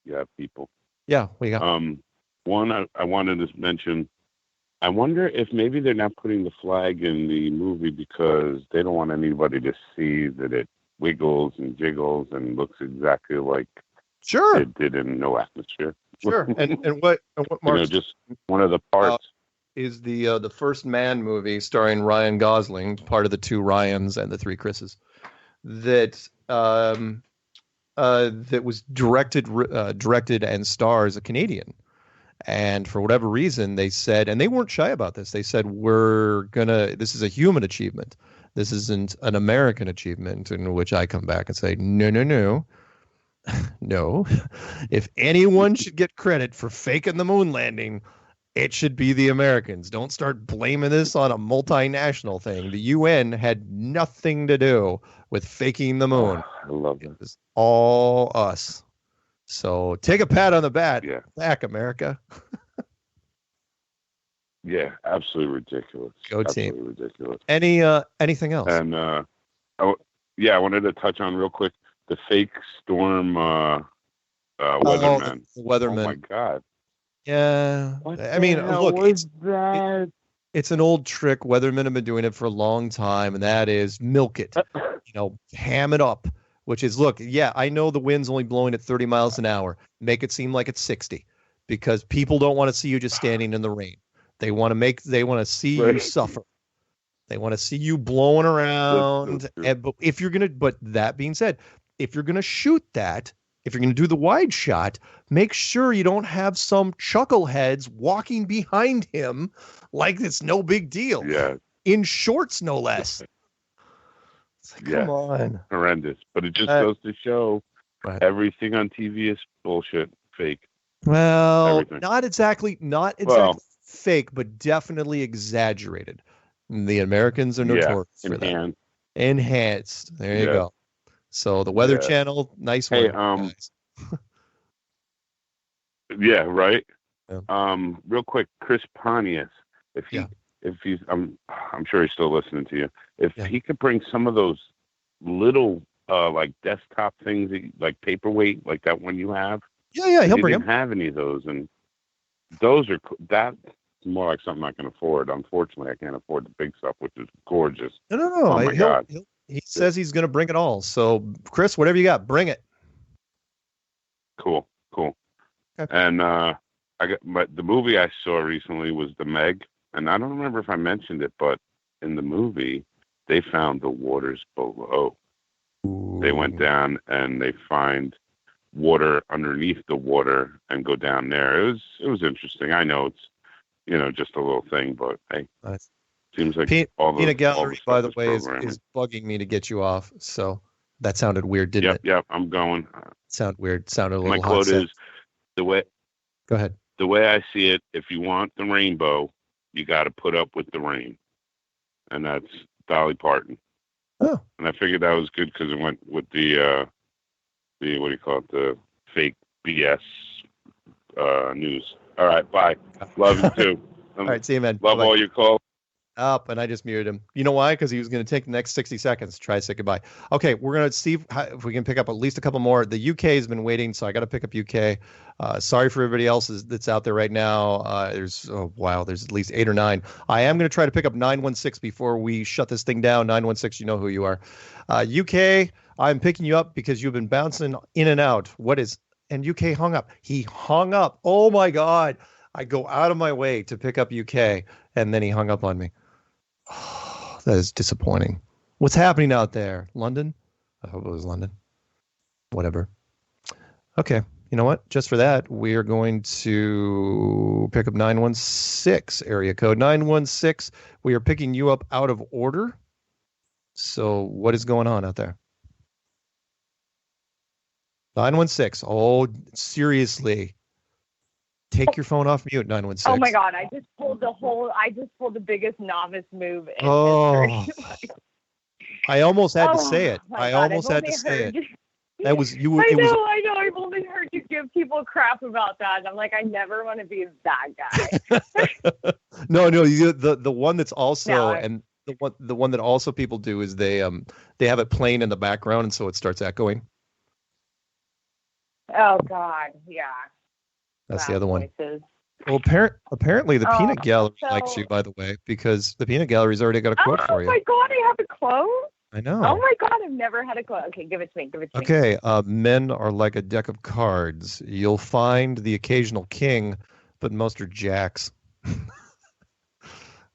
you have people. Yeah, we got. One, I wanted to mention, I wonder if maybe they're not putting the flag in the movie because they don't want anybody to see that it wiggles and jiggles and looks exactly like it did in No Atmosphere. Sure. And what Mark, just one of the parts. Is the First Man movie starring Ryan Gosling, part of the 2 Ryans and the 3 Chris's, that was directed and stars a Canadian. And for whatever reason, they said, and they weren't shy about this, they said, this is a human achievement. This isn't an American achievement, in which I come back and say, no. No. If anyone should get credit for faking the moon landing, it should be the Americans. Don't start blaming this on a multinational thing. The UN had nothing to do with faking the moon. I love that. It was all us. So take a pat on the back, America. Yeah, absolutely ridiculous. Go team. Absolutely ridiculous. Anything else? And I wanted to touch on real quick the fake storm weatherman. The weatherman. Oh my God. Yeah, I mean, look, it's an old trick. Weathermen have been doing it for a long time, and that is milk it, ham it up. Which is, look, yeah, I know the wind's only blowing at 30 miles an hour. Make it seem like it's 60, because people don't want to see you just standing in the rain. They want to see you suffer. They want to see you blowing around. But that being said, if you're gonna shoot that. If you're going to do the wide shot, make sure you don't have some chuckleheads walking behind him like it's no big deal. Yeah. In shorts, no less. It's like, come on. Horrendous. But it just goes to show everything on TV is bullshit, fake. Well, not exactly fake, but definitely exaggerated. The Americans are notorious for that. Enhanced. There you go. So the Weather Channel, nice one. Guys. Yeah, right. Yeah. Real quick, Chris Pontius, if he's, I'm sure he's still listening to you. If he could bring some of those little like desktop things, like paperweight, like that one you have. Yeah, he'll bring them. Didn't have any of those, and those are that's more like something I can afford. Unfortunately, I can't afford the big stuff, which is gorgeous. No. Oh my God. He says he's going to bring it all. So, Chris, whatever you got, bring it. Cool. Okay. And the movie I saw recently was The Meg, and I don't remember if I mentioned it, but in the movie they found the waters below. Ooh. They went down and they find water underneath the water and go down there. It was interesting. I know it's just a little thing, but hey. Nice. Seems like Peanut Gallery, by the way, is bugging me to get you off. So that sounded weird, didn't it? Yep, I'm going. Sounded weird. Sounded a little My quote is, Go ahead. The way I see it, if you want the rainbow, you got to put up with the rain. And that's Dolly Parton. Oh. And I figured that was good because it went with the what do you call it, the fake BS news. All right, bye. Love you too. All right, see you, man. Love all your calls. Up, and I just muted him. You know why? Because he was going to take the next 60 seconds to try to say goodbye. Okay, we're going to see if we can pick up at least a couple more. The UK has been waiting, so I got to pick up UK. Sorry for everybody else that's out there right now. There's at least 8 or 9. I am going to try to pick up 916 before we shut this thing down. 916, you know who you are. UK, I'm picking you up because you've been bouncing in and out. And UK hung up. He hung up. Oh my God. I go out of my way to pick up UK, and then he hung up on me. Oh, that is disappointing. What's happening out there? London? I hope it was London. Whatever. Okay. You know what? Just for that, we are going to pick up 916 area code 916. We are picking you up out of order. So what is going on out there? 916. Oh, seriously. Take your phone off mute, 916. Oh my God! I just pulled the biggest novice move in Oh, history. I almost had to Oh say it. my I God, almost I've had to only say heard it. you- That was you. I It was. know. I've only heard you give people crap about that, and I'm like, I never want to be that guy. No. The one that's also No, and the one that also people do is they have it playing in the background, and so it starts echoing. Oh God, yeah. That's Loud the other one. voices. Well, apparently the Peanut Gallery so- likes you, by the way, because the Peanut Gallery's already got a quote for Oh you. my God, I have a quote. I know. Oh my God, I've never had a quote. Okay, give it to me. Okay, men are like a deck of cards. You'll find the occasional king, but most are jacks.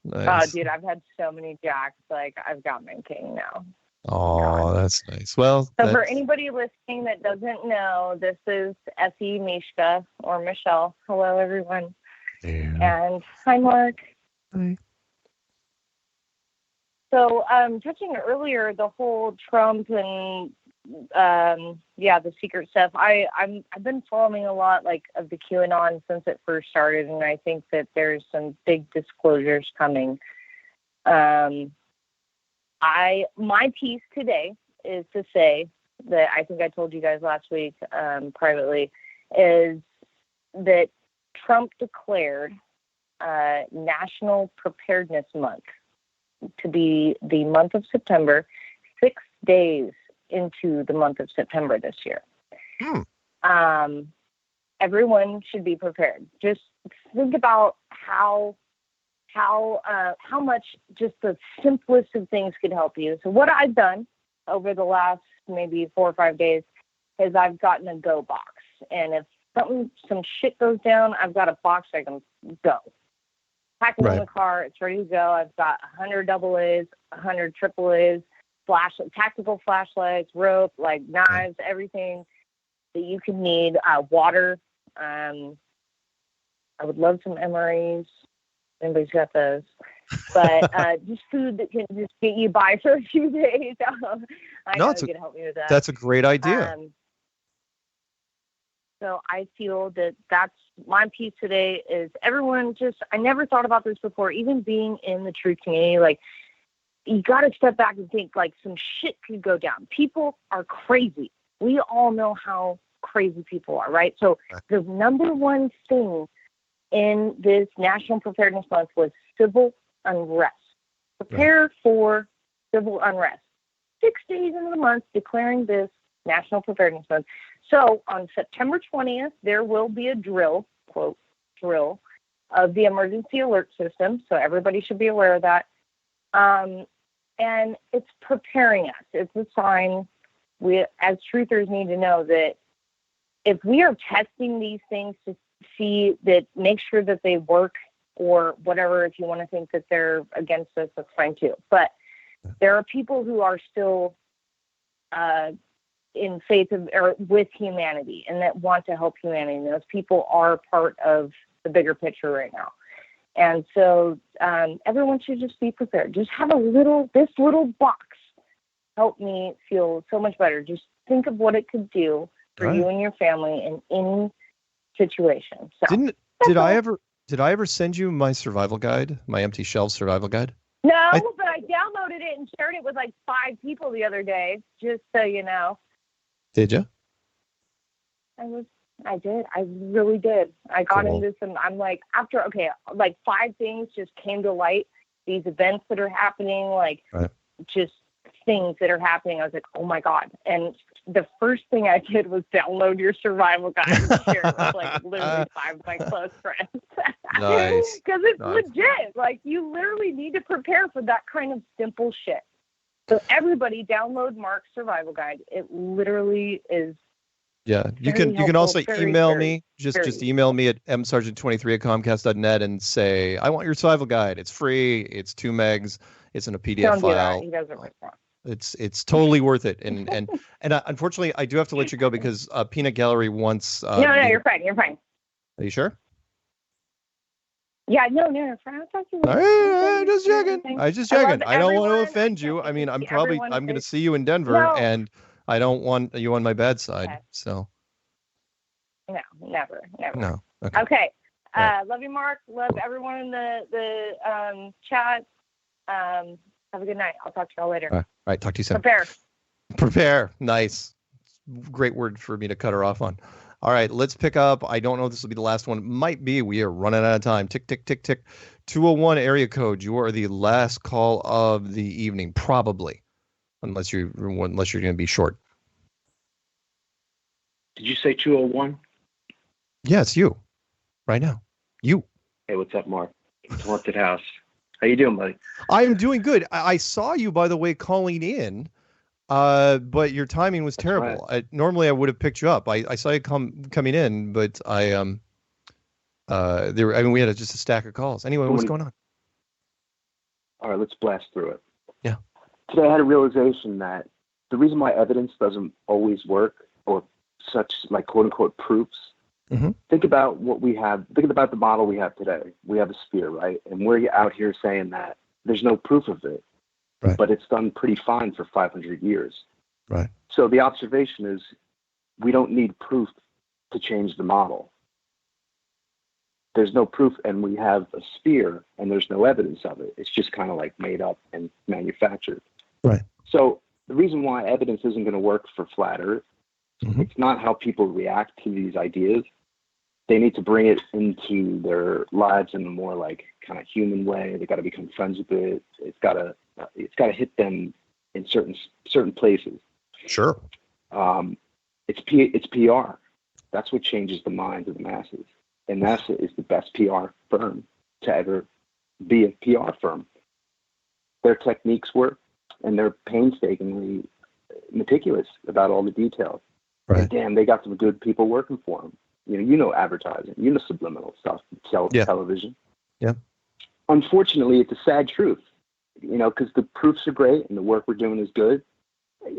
Nice. Oh, dude, I've had so many jacks. Like, I've got my king now. Oh, that's nice. Well, So for anybody listening that doesn't know, this is Effie Mishka or Michelle. Hello, everyone. And hi, Mark. Hi. So, touching earlier, the whole Trump and the secret stuff. I've been following a lot of the QAnon since it first started, and I think that there's some big disclosures coming. My piece today is to say that I think I told you guys last week privately is that Trump declared National Preparedness Month to be the month of September, 6 days into the month of September this year. Everyone should be prepared. Just think about how much just the simplest of things could help you. So what I've done over the last maybe 4 or 5 days is I've gotten a go box. And if some shit goes down, I've got a box I can go. Pack it in the car, it's ready to go. I've got 100 AA's, 100 AAA's, tactical flashlights, rope, knives, everything that you could need. Water. I would love some MREs. Anybody's got those. But just food that can just get you by for a few days. I know you can help me with that. That's a great idea. So I feel that that's my piece today is everyone I never thought about this before, even being in the truth community, you got to step back and think some shit could go down. People are crazy. We all know how crazy people are, right? So the number one thing in this National Preparedness Month was civil unrest. Prepare for civil unrest. 6 days into the month, declaring this National Preparedness Month. So on September 20th, there will be a drill, quote, drill, of the emergency alert system. So everybody should be aware of that. And it's preparing us. It's a sign we, as truthers, need to know that if we are testing these things to see that, make sure that they work or whatever, if you want to think that they're against us, that's fine too. But there are people who are still in faith or with humanity and that want to help humanity. And those people are part of the bigger picture right now. And so everyone should just be prepared. Just have this little box helped me feel so much better. Just think of what it could do for you and your family in any situation. So Did I ever send you my survival guide, my empty shelf survival guide? No, but I downloaded it and shared it with 5 people the other day, just so you know. Did you? I did. I really did. I got into some, I'm after 5 things just came to light. These events that are happening, just things that are happening. I was like, oh my God. And the first thing I did was download your survival guide and share it with literally 5 of my close friends. Nice. Because it's legit. You literally need to prepare for that kind of simple shit. So everybody download Mark's survival guide. It literally is. Yeah, you can also email me. Just email me at msargent23@comcast.net and say, I want your survival guide. It's free. It's 2 megs. It's in a PDF file. He doesn't respond. It's totally worth it. And unfortunately, I do have to let you go because Peanut Gallery wants. No, you're fine. You're fine. Are you sure? Yeah, no, you're fine. I'm just checking. I don't want to offend you. I mean, I'm going to see you in Denver, and I don't want you on my bad side. Okay. So. No, never. No. Okay. Love you, Mark. Love everyone in the chat. Have a good night. I'll talk to y'all later. All right. Talk to you soon. Prepare. Nice. Great word for me to cut her off on. All right. Let's pick up. I don't know if this will be the last one. It might be. We are running out of time. Tick, tick, tick, tick. 201 area code. You are the last call of the evening, probably, unless you're going to be short. Did you say 201? Yes, you. Right now. You. Hey, what's up, Mark? It's Haunted House. How you doing, buddy? I'm doing good. I saw you, by the way, calling in, but your timing was terrible. Right. Normally, I would have picked you up. I saw you coming in, but we had just a stack of calls. Anyway, what's going on? All right, let's blast through it. Yeah. Today, I had a realization that the reason why evidence doesn't always work, or such like quote unquote proofs. Mm-hmm. Think about what we have. Think about the model we have today. We have a sphere, right? And we're out here saying that there's no proof of it, right, but it's done pretty fine for 500 years. Right. So the observation is we don't need proof to change the model. There's no proof, and we have a sphere, and there's no evidence of it. It's just kind of like made up and manufactured. Right. So the reason why evidence isn't going to work for flat Earth, mm-hmm, it's not how people react to these ideas. They need to bring it into their lives in a more like kind of human way. They got to become friends with it. It's got to hit them in certain places. Sure. It's PR. That's what changes the minds of the masses. And NASA is the best PR firm to ever be a PR firm. Their techniques work, and they're painstakingly meticulous about all the details. Right. And damn, they got some good people working for them. You know advertising, subliminal stuff, television. Yeah. Unfortunately, it's a sad truth, because the proofs are great and the work we're doing is good.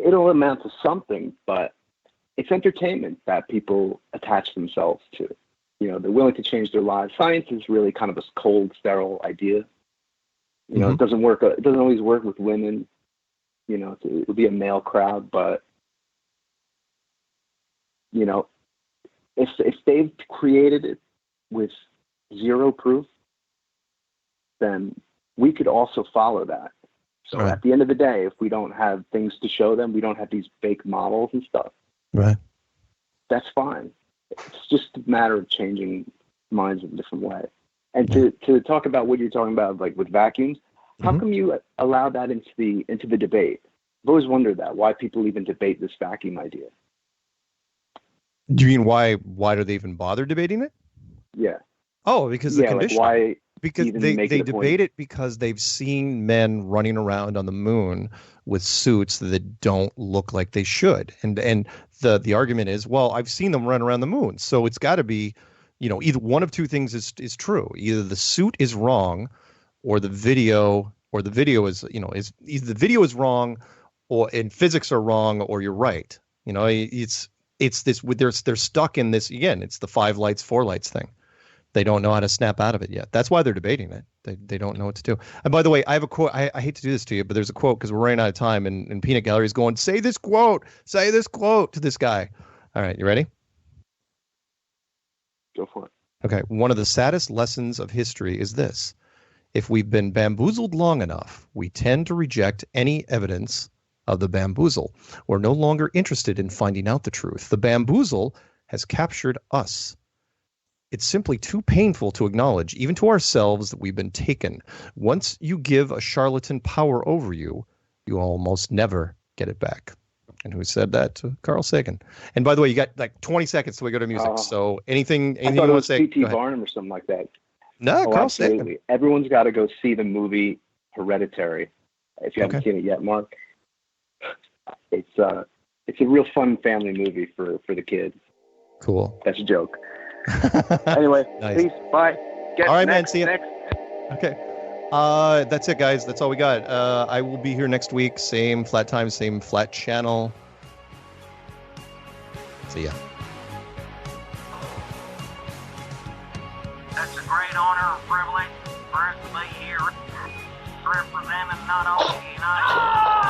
It'll amount to something, but it's entertainment that people attach themselves to. They're willing to change their lives. Science is really kind of a cold, sterile idea. Mm-hmm. It doesn't work. It doesn't always work with women. It'll be a male crowd, but if they've created it with zero proof, then we could also follow that. So right, at the end of the day, if we don't have things to show them, we don't have these fake models and stuff. Right. That's fine. It's just a matter of changing minds in a different way. And to talk about what you're talking about, like with vacuums, mm-hmm, how come you allow that into the debate? I've always wondered that, why people even debate this vacuum idea. Do you mean why do they even bother debating it? Yeah. Oh, because the condition. Like why? Because they debate it because they've seen men running around on the moon with suits that don't look like they should, and the argument is, well, I've seen them run around the moon, so it's got to be, either one of two things is true. Either the suit is wrong, or the video is either the video is wrong, or in physics are wrong, or you're right. It's this. They're stuck in this again. It's the 5 lights, 4 lights thing. They don't know how to snap out of it yet. That's why they're debating it. They don't know what to do. And by the way, I have a quote. I hate to do this to you, but there's a quote because we're running out of time. And Peanut Gallery is going, say this quote to this guy. All right, you ready? Go for it. Okay. One of the saddest lessons of history is this: if we've been bamboozled long enough, we tend to reject any evidence of the bamboozle. We're no longer interested in finding out the truth. The bamboozle has captured us. It's simply too painful to acknowledge, even to ourselves, that we've been taken. Once you give a charlatan power over you, you almost never get it back. And who said that? Carl Sagan. And by the way, you got like 20 seconds till we go to music. So anything you want to say? P.T. Barnum or something like that. No, Carl absolutely. Sagan. Everyone's got to go see the movie Hereditary. If you haven't seen it yet, Mark, it's a real fun family movie for the kids. Cool. That's a joke. Anyway, nice. Peace. Bye. All right, man. See you. Next. Okay. That's it, guys. That's all we got. I will be here next week. Same flat time, same flat channel. See ya. That's a great honor and privilege for us to be here representing not only the United States,